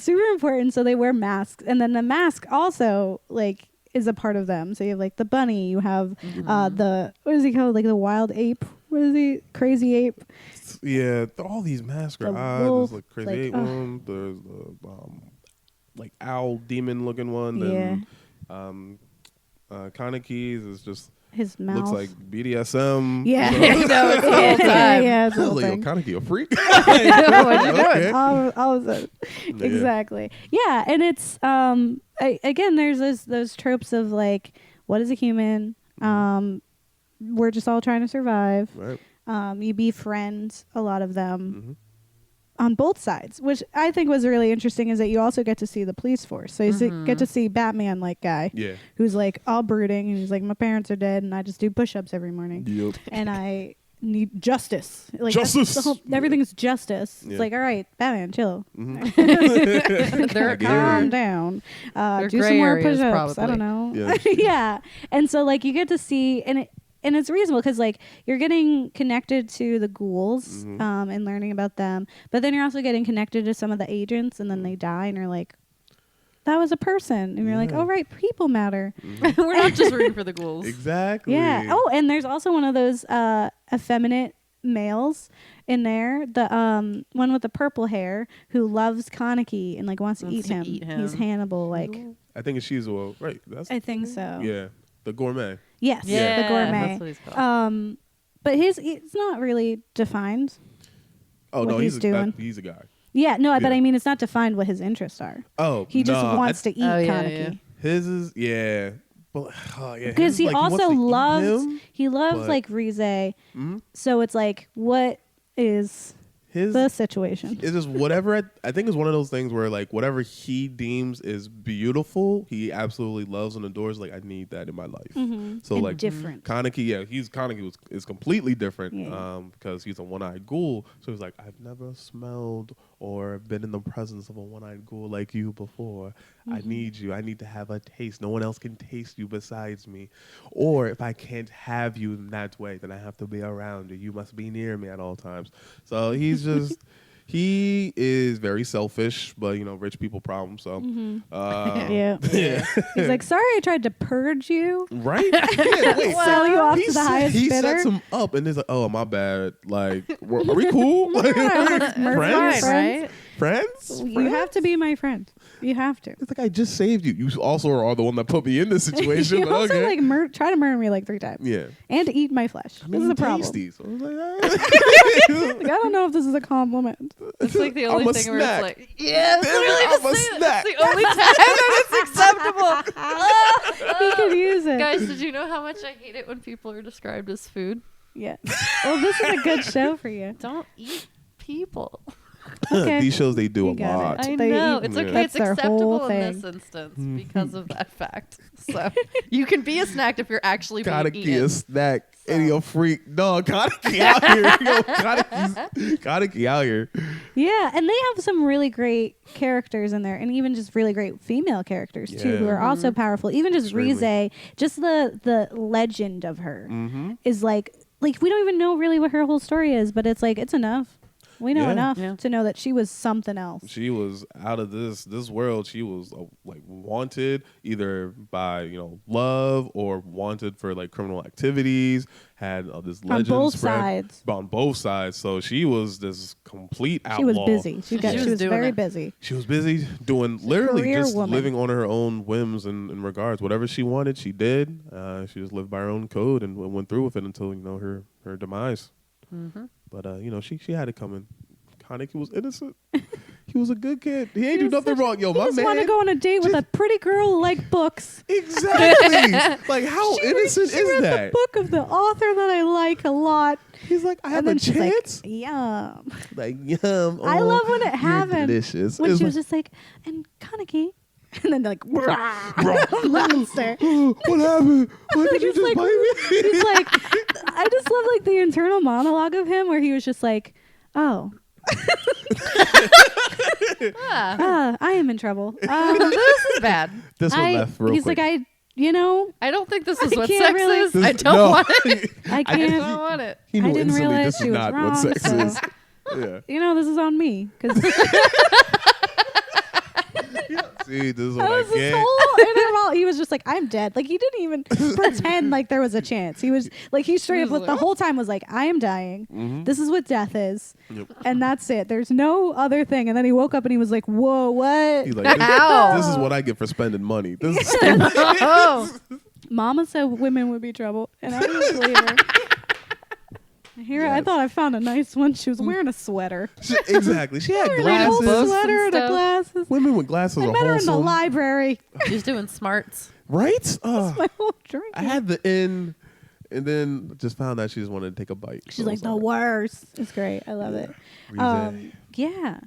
super important. So they wear masks, and then the mask also like is a part of them. So you have like the bunny. You have the what is he called? Like the wild ape. What is he? Crazy ape. Yeah, all these masks are The odd. wolf, There's like crazy like, ape one. There's the like owl demon looking one. Then Kaneki's is just His mouth looks like BDSM. Yeah. No, it's the whole time. Yeah, it's I the was whole like, yo, thing. Kaneki a freak? What you doing? Okay. All of it. Yeah. Exactly. Yeah, and it's again there's those tropes of like what is a human? We're just all trying to survive. Right. You befriend a lot of them on both sides, which I think was really interesting is that you also get to see the police force. So you get to see Batman like guy Yeah. who's like all brooding and he's like, my parents are dead and I just do push-ups every morning. Yep. And I need justice. Like that's Justice! everything's justice. Yeah. It's like, all right, Batman, chill. They're Calm down. They're Do some gray more areas, push-ups. I probably. don't know. Yeah. Yeah. And so like you get to see and it's reasonable because like you're getting connected to the ghouls and learning about them, but then you're also getting connected to some of the agents, and then they die, and you're like, that was a person, and you're like, oh right, people matter. We're not just rooting for the ghouls. Exactly. Yeah. Oh, and there's also one of those effeminate males in there, the one with the purple hair who loves Kaneki and like wants to eat him. He's Hannibal, like. I think it's Shizuo. Right. That's I think so. yeah. The gourmet. Yes, Yeah, the gourmet. that's what he's called. But it's not really defined. Oh What no, he's doing. he's a guy. Yeah, no, but Yeah. I mean, it's not defined what his interests are. Oh, He just nah, wants to eat Oh, yeah, Kaneki. yeah. His is yeah. But yeah, Because he also loves but- like Rize. So it's like, what is his the situation? It's just whatever. I think it's one of those things where like whatever he deems is beautiful, he absolutely loves and adores. Like I need that in my life. So And like different. Kaneki, Kaneki is completely different Yeah. because he's a one-eyed ghoul. So he's like, I've never smelled or been in the presence of a one-eyed ghoul like you before. I need you. I need to have a taste. No one else can taste you besides me. Or if I can't have you in that way, then I have to be around you. You must be near me at all times. So he's just he is very selfish, but you know, rich people problem. So Yeah. He's like, sorry, I tried to purge you. right? Yeah, wait, Sell you off he to the set- highest he bidder. sets him up, and he's like, "Oh, my bad. Like, are we cool? Like, We're friends? Fine, friends. right? Friends? You have to be my friend. You have to. It's like I just saved you. You also are the one that put me in this situation. You but also okay. like try to murder me like 3 times. Yeah. And to eat my flesh. I mean, This is a problem. tasty. So I was like, Like, I don't know if this is a compliment. It's like the only I'm a thing where snack. it's like, yeah, it's literally I'm the a same. snack. It's the only time that it's acceptable. He could use it. Guys, did you know how much I hate it when people are described as food? Yeah. Well, this is a good show for you. Don't eat people. Okay. These shows, they do You a got it. lot. I They know. eat- It's Yeah. okay. That's It's their whole acceptable in thing. this instance because of that fact. So you can be a snack if you're actually Gotta being be eaten. a snack. Idiot freak. No, Kaneki out here. Yo, Kaneki out here. Yeah, and they have some really great characters in there, and even just really great female characters too, who Yeah. are also powerful. Even just Extremely. Rize, just the legend of her Mm-hmm. is like we don't even know really what her whole story is, but it's like it's enough. We know Yeah. enough Yeah. to know that she was something else. She was out of this world. She was like wanted either by love or wanted for like criminal activities. Had this On legend both spread sides. on both sides. So she was this complete outlaw. She was busy. She was was doing very it. busy. She was busy doing literally career just woman. living on her own whims and regards. Whatever she wanted, she did. She just lived by her own code and went through with it until her demise. Mm-hmm. But she had it coming. Kaneki was innocent. He was a good kid. He ain't do was nothing wrong. Yo, He my just man. want to go on a date with a pretty girl who liked books. Exactly. Like how innocent she is read that? the book of the author that I like a lot. He's like, I have And then a she's chance. like, yum. Like yum. I oh, love when it you're happened. Delicious. When It's she was like, just like, and Kaneki. And then like, monster. what happened? Why did you He's just like, bite me? he's like, I just love like the internal monologue of him where he was just like, oh. I am in trouble. This is bad. This one left real he's quick. like, I don't think this is I what can't sex really- is. This- I don't no. want it. I I can't. don't want it. He knew I didn't instantly realize this she is was not wrong, what sex so- is. Yeah. This is on me because See, this is that what was I his get. whole interval. He was just like, I'm dead. Like he didn't even pretend like there was a chance. He was like, he straight up was the like- whole time was like, I am dying. Mhm. This is what death is, Yep. and that's it. There's no other thing. And then he woke up and he was like, whoa, what? He's like, Ow. this is what I get for spending money. This is Oh. Mama said women would be trouble, and I didn't believe her. Here, I Yes. thought I found a nice one. She was wearing a sweater. exactly. She had A little glasses. Books sweater and and a stuff. glasses. Women with glasses I are met her in the wholesome, library. She's doing smarts. right? My whole drink. I had the in, and then just found out she just wanted to take a bite. She's So like it's the all right. worst. It's great. I love it. Rize. Yeah.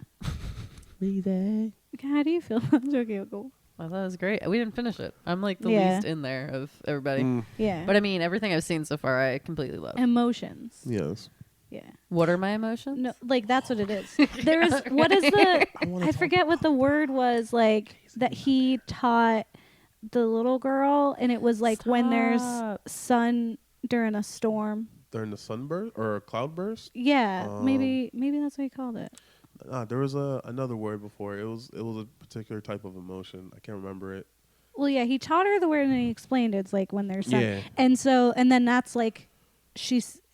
Rize. How do you feel about Tokyo Ghoul? Well, that was great. We didn't finish it. I'm like the Yeah. least in there of everybody. Mm, Yeah. But I mean, everything I've seen so far, I completely love. Emotions. yes. Yeah. What are my emotions? No, like that's what it is. There is what is the I forget what the word was like that he taught the little girl, and it was like when there's Stop. sun during a storm. During the sunburst or a cloudburst. Yeah, maybe that's what he called it. There was another word before. It was a particular type of emotion. I can't remember it. Well, yeah, he taught her the word and he explained it's like when there's sun. Yeah. And then that's like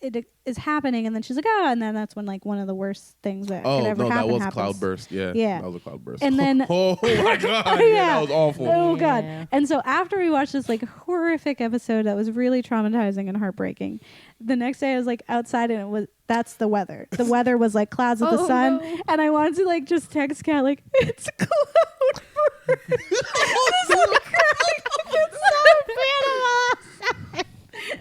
it is happening, and then she's like, oh, and then that's when like one of the worst things that Oh could ever no, that happen was happens. cloudburst. Yeah. Yeah. That was a cloudburst. And then oh my god, yeah, that was awful. Oh god. Yeah. And so after we watched this like horrific episode that was really traumatizing and heartbreaking, the next day I was like outside and that's the weather. The weather was like clouds with the Oh, sun, no. and I wanted to like just text Kat like it's cloud burst. It's so bad. I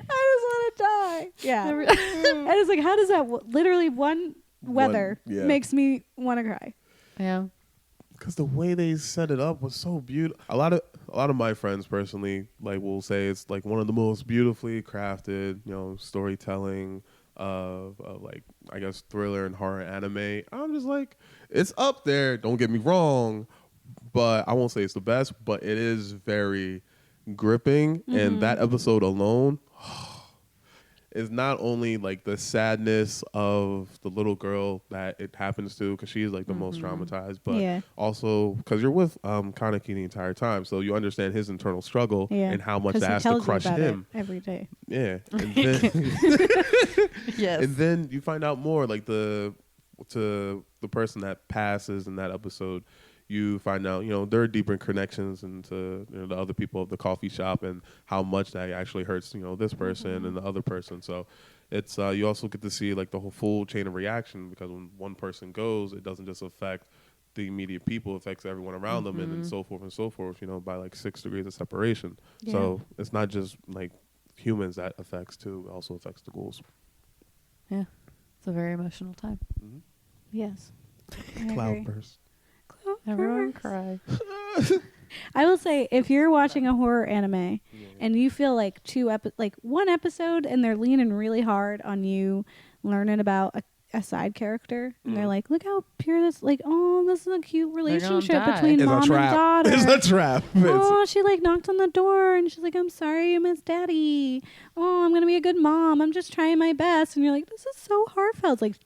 just want to die. Yeah. And it's like, how does that literally one weather yeah. makes me want to cry? Yeah. Because the way they set it up was so beautiful. A lot of my friends personally like will say it's like one of the most beautifully crafted, storytelling of like I guess thriller and horror anime. I'm just like, it's up there. Don't get me wrong, but I won't say it's the best. But it is very gripping, and that episode alone is not only like the sadness of the little girl that it happens to, because she's like the most traumatized, but Yeah. also because you're with Kaneki the entire time, so you understand his internal struggle and how much 'Cause that he has to tells you crush about him. it every day. Yeah, and then, Yes. and then you find out more like the to the person that passes in that episode, you find out, there are deeper connections into the other people of the coffee shop and how much that actually hurts, this person and the other person. So it's you also get to see like the whole full chain of reaction, because when one person goes, it doesn't just affect the immediate people, it affects everyone around them, and so forth and so forth, by like 6 degrees of separation. Yeah. So it's not just like humans that affects too, it also affects the ghouls. Yeah. It's a very emotional time. Mm-hmm. Yes. Cloudburst. Everyone cry. I will say, if you're watching a horror anime and you feel like one episode and they're leaning really hard on you learning about a side character, and they're like, look how pure this, like, oh, this is a cute relationship between it's mom and daughter. It's a trap. Oh, she like knocked on the door and she's like, I'm sorry, I miss daddy. Oh, I'm gonna be a good mom. I'm just trying my best. And you're like, this is so heartfelt. Like,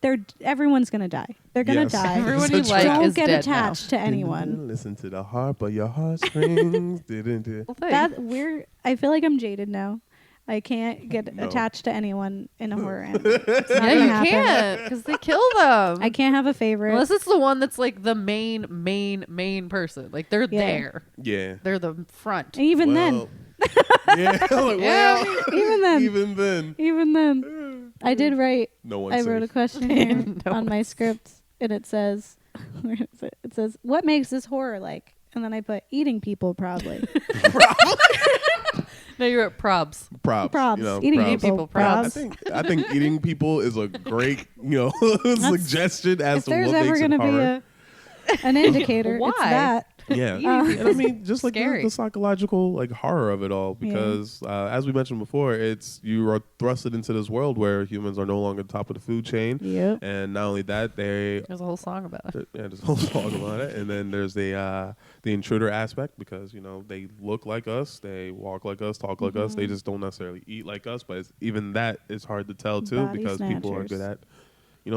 everyone's gonna die. They're gonna die. Everyone you like Don't is get dead attached now. to anyone. Listen to the heart, but your heartstrings didn't. I feel like I'm jaded now. I can't get attached to anyone in a horror anime. Yeah, you can't, because they kill them. I can't have a favorite. Unless it's the one that's like the main person. Like, they're there. Yeah. They're the front. And even then. Yeah. Like, Even then. I did write. No one. I wrote a questionnaire on my script, and it says, where is it? It says, what makes this horror like? And then I put eating people, probably. No, you're at probs. Probs. Eating people. Probs. I think eating people is a great, suggestion as to what if there's makes ever it going to be an indicator, Why? it's that. Yeah. And I mean, just like the psychological like horror of it all, because as we mentioned before, you are thrusted into this world where humans are no longer top of the food chain. Yep. And not only that, there's a whole song about it. Yeah, there's a whole song about it. And then there's the intruder aspect, because they look like us, they walk like us, talk like us. They just don't necessarily eat like us, but even that is hard to tell too, Body because people are good at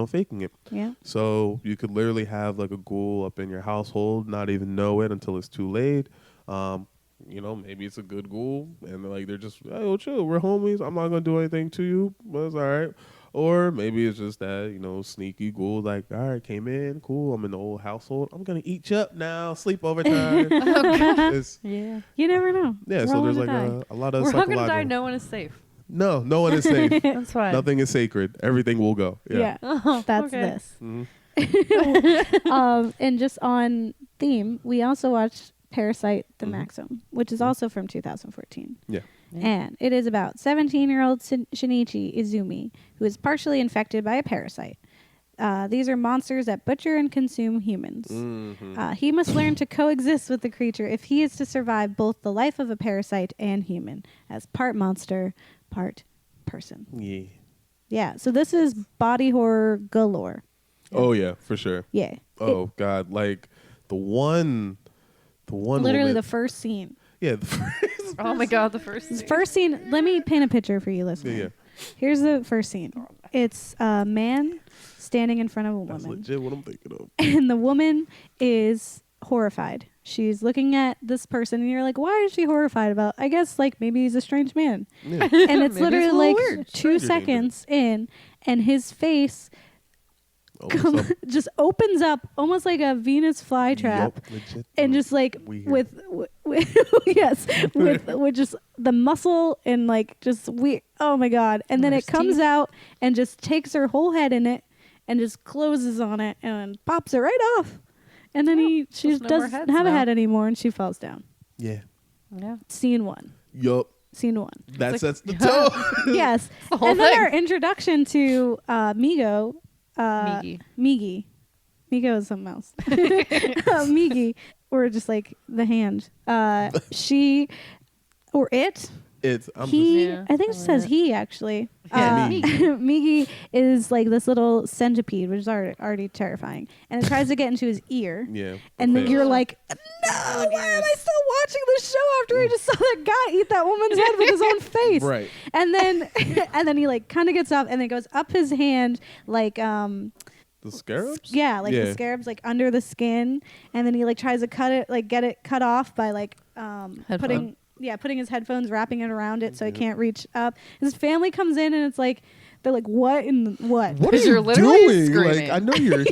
faking it. Yeah. So you could literally have like a ghoul up in your household, not even know it until it's too late. Maybe it's a good ghoul, and they're just, hey, chill, we're homies. I'm not gonna do anything to you, but it's all right. Or maybe it's just that, sneaky ghoul, like, all right, came in, cool, I'm in the old household, I'm gonna eat you up now, sleepover time. Yeah. You never know. Yeah, so there's like a lot of We're all psychological. gonna die. No one is safe. No one is safe. That's fine. Nothing is sacred. Everything will go. Yeah. That's okay. this. Mm-hmm. And just on theme, we also watched Parasite the Maxim, which is also from 2014. Yeah. And it is about 17-year-old Shinichi Izumi, who is partially infected by a parasite. These are monsters that butcher and consume humans. He must learn to coexist with the creature if he is to survive both the life of a parasite and human, as part monster, part person. Yeah. Yeah, so this is body horror galore. Oh yeah, for sure. Yeah. Oh God, like the one. Literally woman, the first scene. Yeah. Oh my God, the first scene. First scene. Let me paint a picture for you, listeners. Yeah. Here's the first scene. It's a man standing in front of a woman. That's legit what I'm thinking of. And the woman is horrified. She's looking at this person, and you're like, why is she horrified about? I guess like maybe he's a strange man. Yeah. And it's literally like weird. 2 seconds in, and his face just opens up almost like a Venus flytrap, and just like with yes, with just the muscle and like just weird. Oh my God! And then it comes out and just takes her whole head in it and just closes on it and pops it right off. And then she doesn't have a head anymore, and she falls down. Yeah. Scene 1. Yup. Scene 1. That sets the tone. Yes. The And then our introduction to Migo. Migi. Migo is something else. Migi, or just like the hand. She, or it. I think it says he actually. Migi is like this little centipede, which is already terrifying, and it tries to get into his ear. Yeah. And then you're like, no, why am I still watching this show after I just saw that guy eat that woman's head with his own face? Right. And then he like kind of gets up and then goes up his hand like the scarabs? Yeah, like the scarabs like under the skin, and then he like tries to cut it, like get it cut off by like putting his headphones, wrapping it around it so he can't reach up. His family comes in and it's like They're like, what in the, what? What are Because you you're literally doing? screaming. Like, I know you're.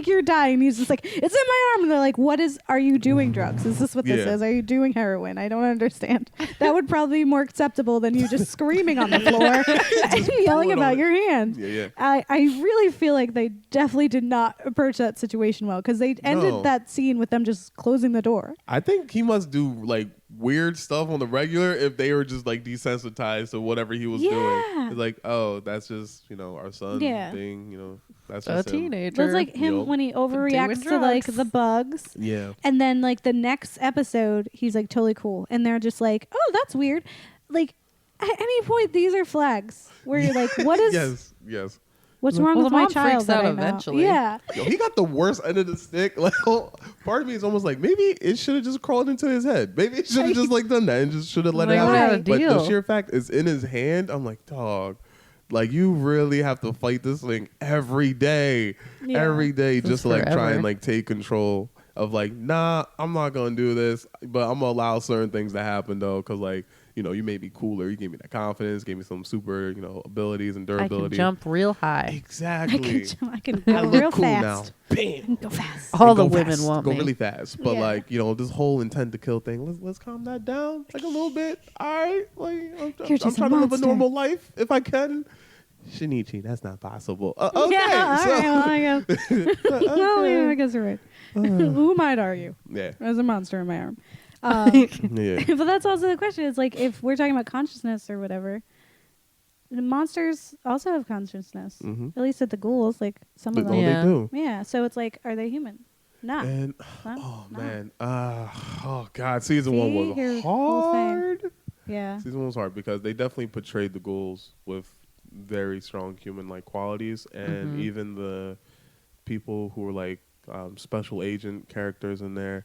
You're dying. He's just like, it's in my arm. And they're like, are you doing drugs? Is this what this Yeah. is? Are you doing heroin? I don't understand. That would probably be more acceptable than you just screaming on the floor and yelling about your hand. Yeah. I really feel like they definitely did not approach that situation well because they ended No. that scene with them just closing the door. I think he must do like weird stuff on the regular if they were just like desensitized to whatever he was doing. It's like, oh, that's just our son thing. That's A just him. teenager. It's like him Yup. when he overreacts Doing to like drugs. the bugs. Yeah. And then like the next episode, he's like totally cool. And they're just like, oh, that's weird. Like at any point, these are flags where you're like, what is, Yes. what's wrong Well, with the my mom child? freaks that out I know? eventually. Yeah. Yo, he got the worst end of the stick. Like, part of me is almost like maybe it should have just crawled into his head. Maybe it should have just like done that and just should have let it Like, happen. what a But the deal. sheer fact it's in his hand. I'm like, dog. Like you really have to fight this thing every day, Yeah. every day, This just to like try forever. and like take control of like, nah, I'm not gonna do this, but I'm gonna allow certain things to happen though, because like you made me cooler, you gave me that confidence, gave me some super abilities and I durability. can jump real high. Exactly. I can I go look real cool fast. now. Bam. Go fast. All And the go women fast, want go me. really fast, but Yeah. like this whole intent to kill thing. Let's calm that down like a little bit. All right, like I'm You're just a trying to live a monster. normal life if I can. Shinichi, that's not possible. Okay, Yeah, so all right, well, I guess. Well, yeah, I guess you're right. Who might argue? yeah, There's a monster in my arm. yeah, But that's also the question. Is like if we're talking about consciousness or whatever, the monsters also have consciousness. Mhm. At least at the ghouls, like some of Oh, them. Yeah. they do. Yeah. So it's like, are they human? Nah. And Huh? oh Nah. man, oh god, season one See, was your whole thing. hard. Yeah. Season one was hard because they definitely portrayed the ghouls with very strong human-like qualities, and Mhm. even the people who were like special agent characters in there,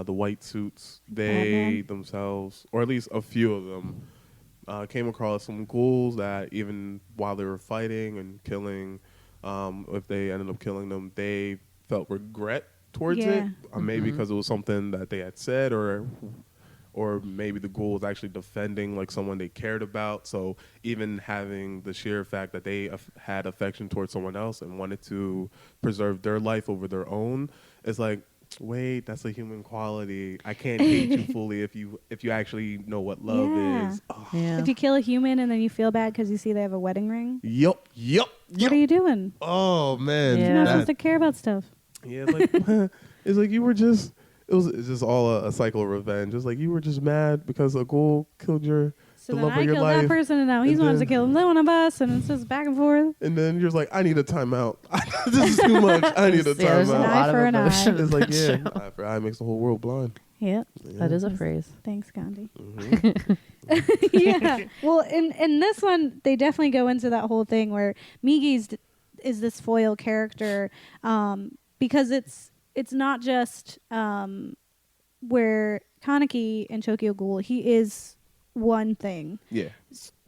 the white suits, they Batman. themselves, or at least a few of them, came across some ghouls that even while they were fighting and killing, if they ended up killing them, they felt regret towards Yeah. it, maybe because it was something that they had said, or maybe the ghoul was actually defending like someone they cared about. So even having the sheer fact that they had affection towards someone else and wanted to preserve their life over their own, it's like, wait, that's a human quality. I can't hate you fully if you actually know what love Yeah. is. Oh. Yeah. If you kill a human and then you feel bad because you see they have a wedding ring, Yup. what are you doing? Oh man. Yeah. You're not That- supposed to care about stuff. Yeah, it's like it's like you were just. It's just all a cycle of revenge. It's like you were just mad because a ghoul killed So the then love I of your killed that life, person and now he and wants to then- kill one of us and it's just back and forth. and then you're just like, I need a timeout. This is too much. I need a Yeah, there's a An timeout. eye lot for of an eye. emotion. It's like, in yeah, that show. eye for eye makes the whole world blind. Yep. That is a phrase. Thanks, Gandhi. Mhm. Yeah. Well, in this one, they definitely go into that whole thing where Migi's is this foil character because it's not just where Kaneki in Tokyo Ghoul, he is one thing Yeah.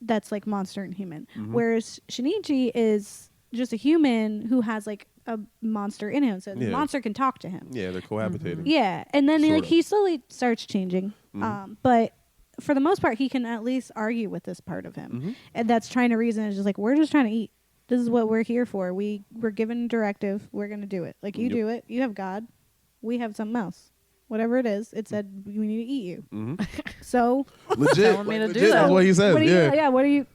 that's like monster and human, Mhm. whereas Shinichi is just a human who has like a monster in him, so the Yeah. monster can talk to him. Yeah, they're cohabitating. Yeah, and then Sort like of. he slowly starts changing, Mhm. but for the most part, he can at least argue with this part of him, Mhm. and that's trying to reason. Is just like we're just trying to eat. This is what we're here for. We're given a directive. We're gonna do it. Like you Yep. do it. You have God. We have something else. Whatever it is, it said we need to eat you. Mhm. So Legit. Telling me to do legit, that. That's what he says. what are you? Yeah. Yeah. What are you?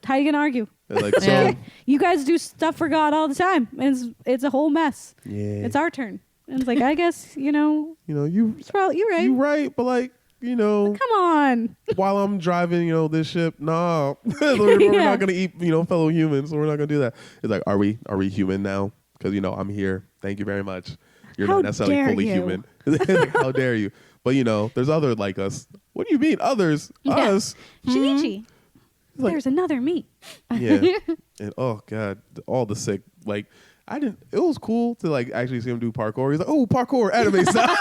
How you gonna argue? They're like, so, Yeah. You guys do stuff for God all the time. And it's a whole mess. yeah. It's our turn. And it's like I guess you it's probably you're right. you right, but like Come on. while I'm driving, this ship, nah, we're Yeah. not gonna eat, fellow humans, so we're not gonna do that. It's like, are we human now? Because I'm here. Thank you very much. You're How not necessarily dare fully you. human. Like, how dare you? But there's other like us. What do you mean others? Yeah. Us? Shinichi. It's like, There's another me. yeah. And oh god, all the sick like. I didn't. It was cool to like actually see him do parkour. He's like, "Oh, parkour, anime style,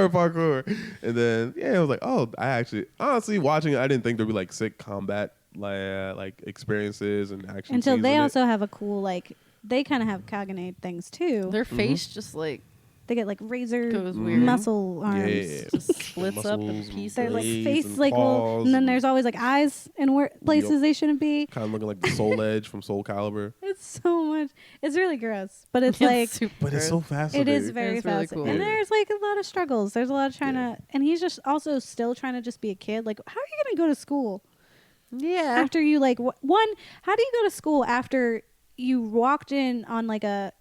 parkour." And then I was like, "Oh, I actually, honestly, watching it, I didn't think there'd be like sick combat like experiences and action." Until scenes they in also have a cool like they kind of have Kagane things too. Their face just like They get like razor Goes weird. muscle arms. Yeah. Just splits up in Muscles and pieces. They're like blades face and like paws and then there's always like eyes in places they shouldn't be. kind of looking like the Soul Edge from Soul Calibur. It's so much. It's really gross, but it's like super But it's so gross. fascinating. it is very It's really fast. cool. And Yeah. there's like a lot of struggles. There's a lot of trying to, and he's just also still trying to just be a kid. Like, how are you going to go to school Yeah. after you like one? How do you go to school after you walked in on like a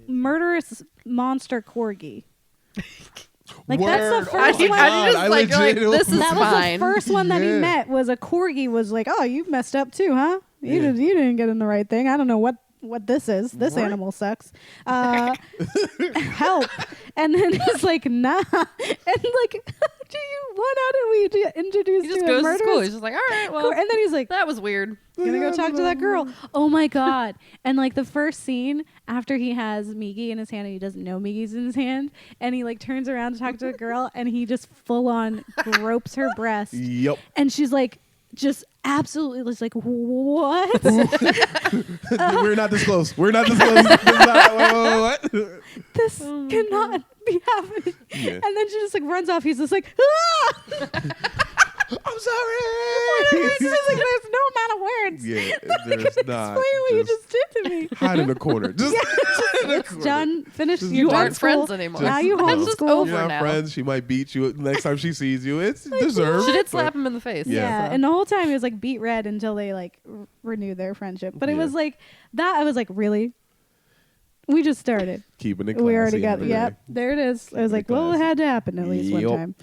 murderous monster corgi? Like that's Word. the Oh first my one. God, just I like, legit- this is That was fine. the first one that he Yeah. met was a corgi. Was like, oh, you messed up too, huh? You didn't get in the right thing. I don't know what this is. This Right. animal sucks. Help. And then he's like, nah. And like, do you what how did we introduce He just to a goes to murderous school. He's just like, all right, well, and then he's like, that was weird. gonna go talk to that girl. Oh my god. And like the first scene after he has Migi in his hand and he doesn't know Migi's in his hand, and he like turns around to talk to a girl and he just full on gropes her breast. Yep. And she's like just absolutely just like, what? We're not this close. We're not this close. This is not- what? This cannot be happening. Yeah. And then she just like runs off. He's just like, ah! I'm sorry. It's just like there's no amount of words. Yeah, that there's can not. explain what you just did to me. hide in the corner. Just It's done. Finished. Just You don't. done Aren't school. friends anymore. Now you Just homeschool. don't. You're over not now. friends. She might beat you next time she sees you. It's deserved. She did but- slap him in the face. Yeah, Yeah. and the whole time he was like beat red until they like renewed their friendship. But it Yeah. was like that. I was like, really? We just started. Keeping it classy. We already got. every Yep, day. there it is. I Keeping was it like, well, it classy. had to happen at least one Yup. time.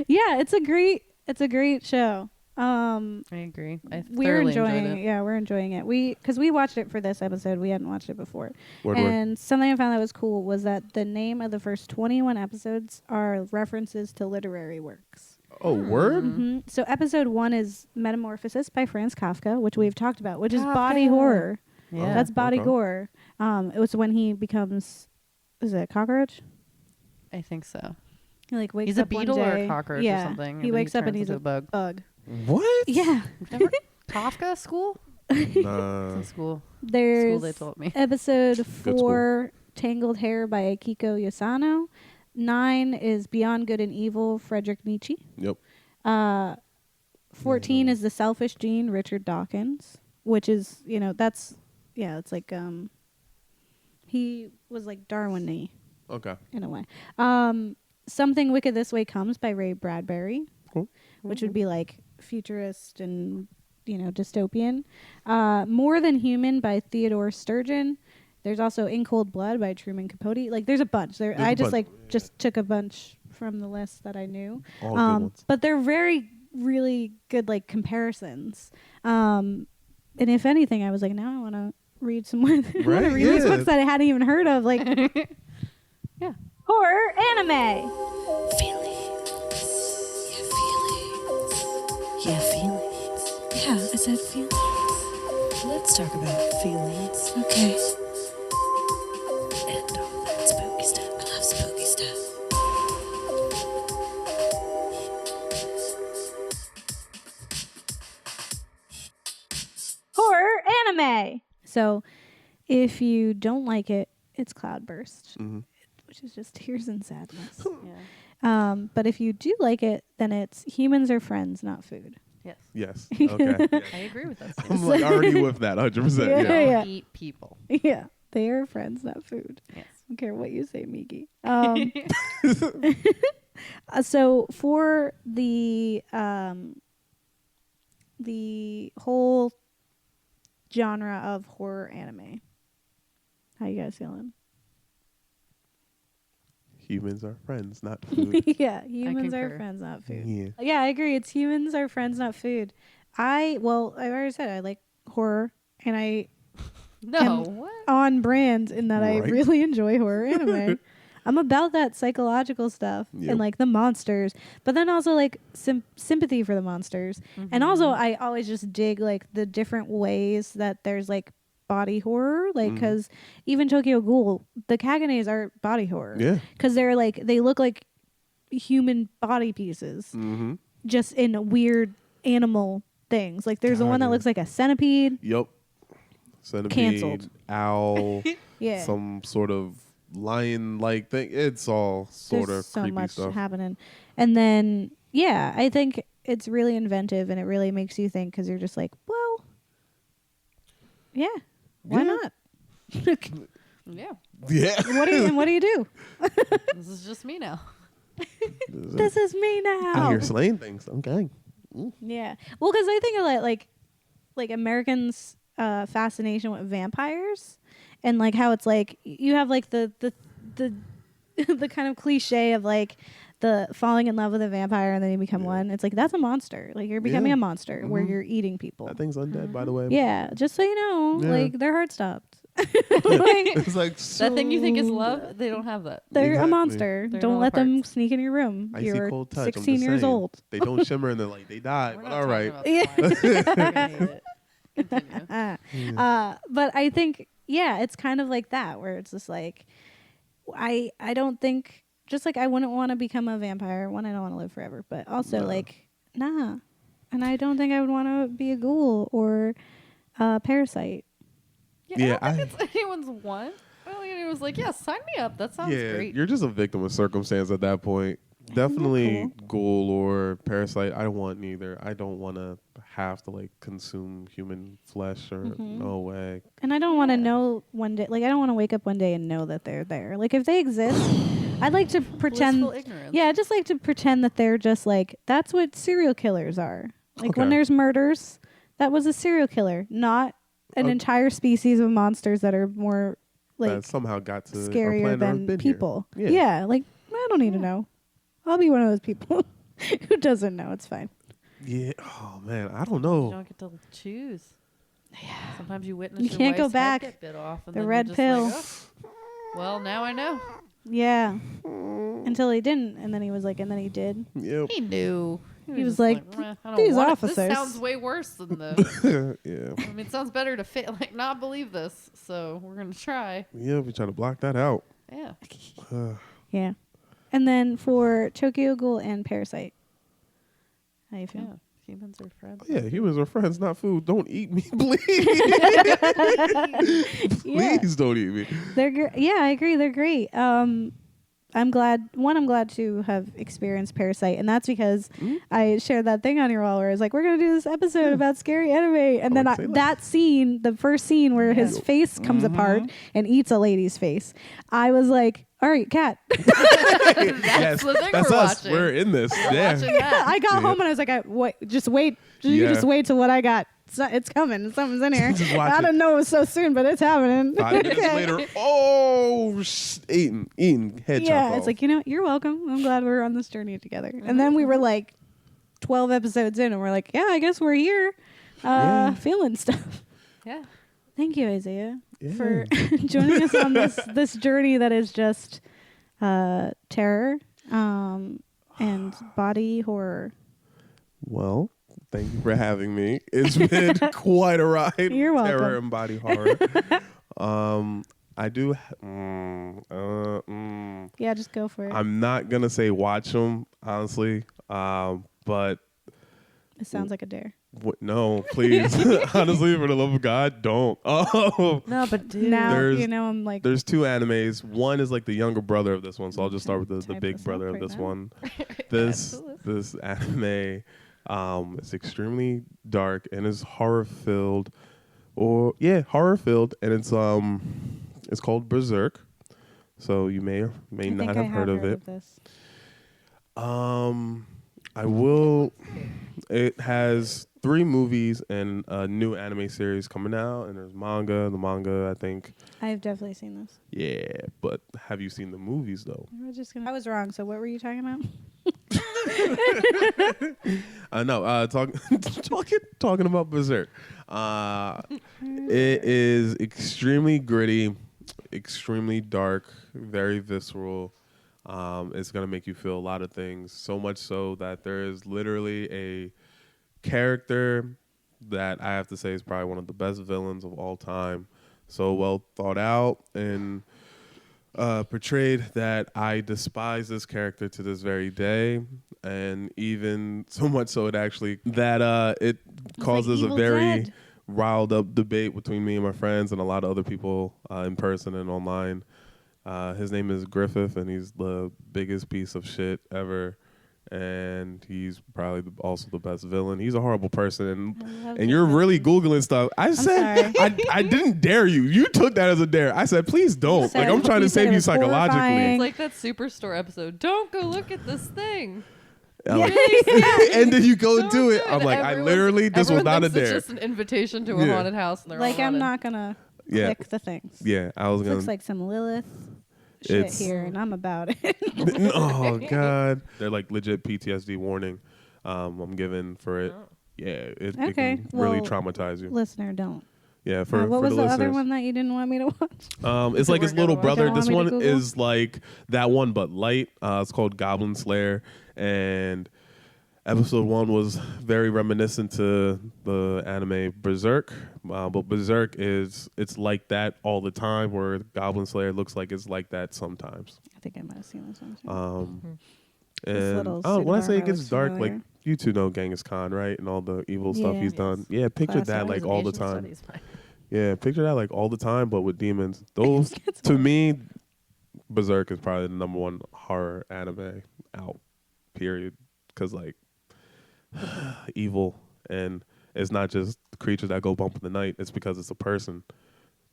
It's a great show. I agree. I We're thoroughly enjoying enjoyed it. it. Yeah, we're enjoying it. Because we watched it for this episode. We hadn't watched it before. Word, word. And something I found that was cool was that the name of the first 21 episodes are references to literary works. Oh, word? Hmm So episode 1 is Metamorphosis by Franz Kafka, which we've talked about, which is body Kafka. horror. Yeah. That's body okay. gore. It was when he becomes, is it a cockroach? I think so. He like wakes He's a up one beetle or day. a cockroach yeah. or something. He and then wakes up and turns he's into a bug. bug. What? Yeah. Remember Kafka school? Nah. In school. There's They told me. episode school. 4, Tangled Hair by Akiko Yasano. 9 is Beyond Good and Evil, Friedrich Nietzsche. Yep. 14 is The Selfish Gene, Richard Dawkins, which is, that's, it's like, he was like Darwin-y Okay. in a way. Something Wicked This Way Comes by Ray Bradbury, Cool. which would be like futurist and, dystopian. More Than Human by Theodore Sturgeon. There's also In Cold Blood by Truman Capote. Like, there's a bunch. There's I a just bunch. just took a bunch from the list that I knew. All good ones. But they're very, really good like comparisons. And if anything, I was like, now I want to read some more. I want to Right, read these yeah. books that I hadn't even heard of. Like, yeah, horror anime. Feelings. Yeah, feelings. Yeah, I said feelings. Let's talk about feelings. Okay. And all that spooky stuff. I love spooky stuff. Horror anime. So, if you don't like it, it's Cloudburst, Mhm. which is just tears and sadness. Yeah. But if you do like it, then it's humans are friends, not food. Yes. Yes. Okay. Yeah. I agree with that. I'm statement. like already with that 100%. Yeah. Yeah. Yeah. Eat people. Yeah, they are friends, not food. Yes. I don't care what you say, Miki. So for the whole genre of horror anime, how you guys feeling? Humans are friends, not food. Yeah, humans are concur. friends, not food. Yeah. Yeah, I agree. It's humans are friends, not food. I already said I like horror, and I No. am What? on brand in that I Right. really enjoy horror anime. I'm about that psychological stuff Yep. and like the monsters, but then also like sympathy for the monsters. And also I always just dig like the different ways that there's like body horror, like because even Tokyo Ghoul, the Kaganes are body horror. Yeah. Because they're like, they look like human body pieces Mm-hmm. just in weird animal things. Like there's the one that God, looks like a centipede. Yep. Centipede. Canceled. Owl. Yeah. some sort of lion-like thing. It's all sort There's of so creepy much stuff. happening. And then, yeah, I think it's really inventive and it really makes you think because you're just like, well, yeah, why Yeah. not? Yeah. Yeah. What do you do? This is just me now. This is me Out now. here slaying things. Okay. Yeah. Well, because I think of like Americans' fascination with vampires, and like how it's like you have like the the kind of cliche of like the falling in love with a vampire and then you become one. It's like that's a monster. Like you're becoming Yeah. a monster where Mhm. you're eating people. That thing's undead, by the way. Yeah. Just so you know, Yeah. like their heart stopped. Like, It's like That thing you think is so- love, they don't have that. they're Exactly. a monster. They're Don't no let them parts. sneak in your room. Icy You're cold touch. 16 I'm just years saying. old. They don't shimmer and they're like they die. We're But not all right. talking about the wine. We're gonna hate it. Continue. But I think, yeah, it's kind of like that where it's just like, I don't think, just like I wouldn't want to become a vampire. One, I don't want to live forever, but also like, nah. And I don't think I would want to be a ghoul or a parasite. Yeah, I Yeah, don't think it's anyone's one. Well, it was like, yeah, sign me up. That sounds Yeah, great. you're just a victim of circumstance at that point. Definitely ghoul or parasite. I don't want neither. I don't want to have to like consume human flesh or no way. And I don't want to know one day, like I don't want to wake up one day and know that they're there. Like if they exist, I'd like to pretend. Blissful ignorance. Yeah, I'd just like to pretend that they're just like, that's what serial killers are. Like when Okay. there's murders, that was a serial killer, not an Okay. entire species of monsters that are more like That somehow got to our scarier planet or than been here. people. Yeah. Yeah, like I don't need to know. I'll be one of those people who doesn't know. It's fine. Yeah. Oh man, I don't You know. don't get to choose. Yeah. Sometimes you witness You your can't go wife's head back. get bit off, and The then red you're just pill. like, oh, well, now I know. Yeah. Until he didn't, and then he was like, and then he did. Yep. He knew. He was just like, "Meh, I don't "These want it. officers." This sounds way worse than the. Yeah. I mean, it sounds better to like not believe this, so we're gonna try. Yeah. We try to block that out. Yeah. Yeah. And then for Tokyo Ghoul and Parasite. How you feel? Yeah. Humans are friends. Yeah, humans are friends, not food. Don't eat me, please. Yeah. Please don't eat me. They're yeah, I agree. They're great. I'm glad to have experienced Parasite, and that's because I shared that thing on your wall where I was like, we're gonna do this episode about scary anime, and then would say that scene, the first scene where his face comes apart and eats a lady's face, I was like, all right, Kat. That's the thing That's we're us. watching. We're in this. We're Yeah. watching that. I got home and I was like, just wait. You Yeah. just wait till what I got. It's coming. Something's in here. Just watch I it. didn't know it was so soon, but it's happening. 5 minutes Okay. later, eating head chop Yeah, off. it's like, you're welcome. I'm glad we're on this journey together. And then we were like 12 episodes in and we're like, yeah, I guess we're here feeling stuff. Yeah. Thank you, Isaiah, Yeah. for joining us on this journey that is just terror and body horror. Well, thank you for having me. It's been quite a ride. You're welcome. Terror and body horror. I do. Yeah, just go for it. I'm not gonna say watch them, honestly. But It sounds like a dare. no, please, honestly, for the love of God, don't. Oh, No, but dude. Now, There's- I'm like, there's 2 animes. One is like the younger brother of this one, so I'll just start with the Type big this brother up of right this now. one. This anime, it's extremely dark and is horror filled, and it's called Berserk. So you may or may I not think have I heard of it. this. I will. It has 3 movies and a new anime series coming out, and there's manga. The manga, I think, I've definitely seen this. yeah. But have you seen the movies though? I was wrong. So what were you talking about? No. Talking about Berserk. It is extremely gritty, extremely dark, very visceral. It's gonna make you feel a lot of things. So much so that there is literally a character that I have to say is probably one of the best villains of all time. So well thought out and portrayed that I despise this character to this very day, and even so much so it causes a Evil very Dead. riled up debate between me and my friends and a lot of other people in person and online. His name is Griffith, and he's the biggest piece of shit ever. And he's probably also the best villain. He's a horrible person, and you're really Googling stuff. I said I didn't dare you. You took that as a dare. I said please don't. Like I'm trying to save you psychologically. It's like that Superstore episode. Don't go look at this thing. Like, and then you go do it. I'm like, I literally, this was not a dare. It's just an invitation to a haunted house. And like I'm not gonna click the things. Yeah, I was gonna. Looks like some Lilith shit here, and I'm about it. Oh God, they're like legit PTSD warning. I'm giving for it. Yeah, it can really traumatize you. Listener, don't. Yeah, for what for was the the other listeners. one that you didn't want me to watch? It's like his little brother. This one Google? is like that one, but light. It's called Goblin Slayer, and episode 1 was very reminiscent to the anime Berserk. But Berserk it's like that all the time, where Goblin Slayer looks like it's like that sometimes. I think I might have seen this one too. And when I say it gets dark, familiar. like you two know Genghis Khan, right? And all the evil stuff he's done. Yeah, picture Classic. that like all the time. Yeah, picture that like all the time, but with demons. Those to me, Berserk is probably the number 1 horror anime out. Period. Because like evil, and it's not just creatures that go bump in the night. It's because it's a person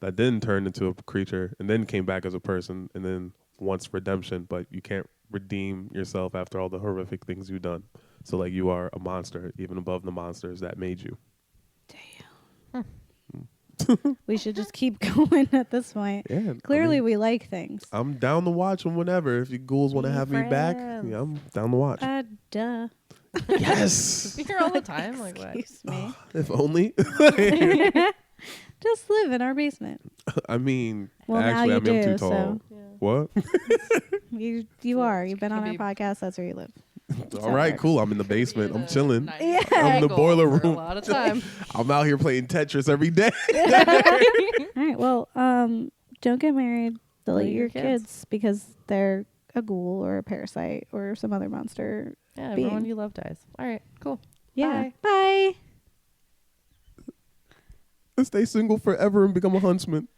that then turned into a creature and then came back as a person and then wants redemption, but you can't redeem yourself after all the horrific things you've done. So like you are a monster, even above the monsters that made you. Damn. We should just keep going at this point. Yeah. Clearly, we like things. I'm down to watch them whenever. If you ghouls want to have me back, yeah, I'm down to watch. Duh. Yes. You're all the time. Like what? Excuse me. If only. Just live in our basement. I mean, Well, actually, now I you mean, I'm do, too tall. so. What? You are. You've been on our podcast. That's where you live. All right, cool. I'm in the basement. I'm chilling. Yeah. I'm in the boiler For a room. lot of time. I'm out here playing Tetris every day. All right. Well, don't get married. Delete your kids because they're a ghoul or a parasite or some other monster. Yeah, everyone you love dies. All right, cool. Yeah. Bye. Bye. Stay single forever and become a huntsman.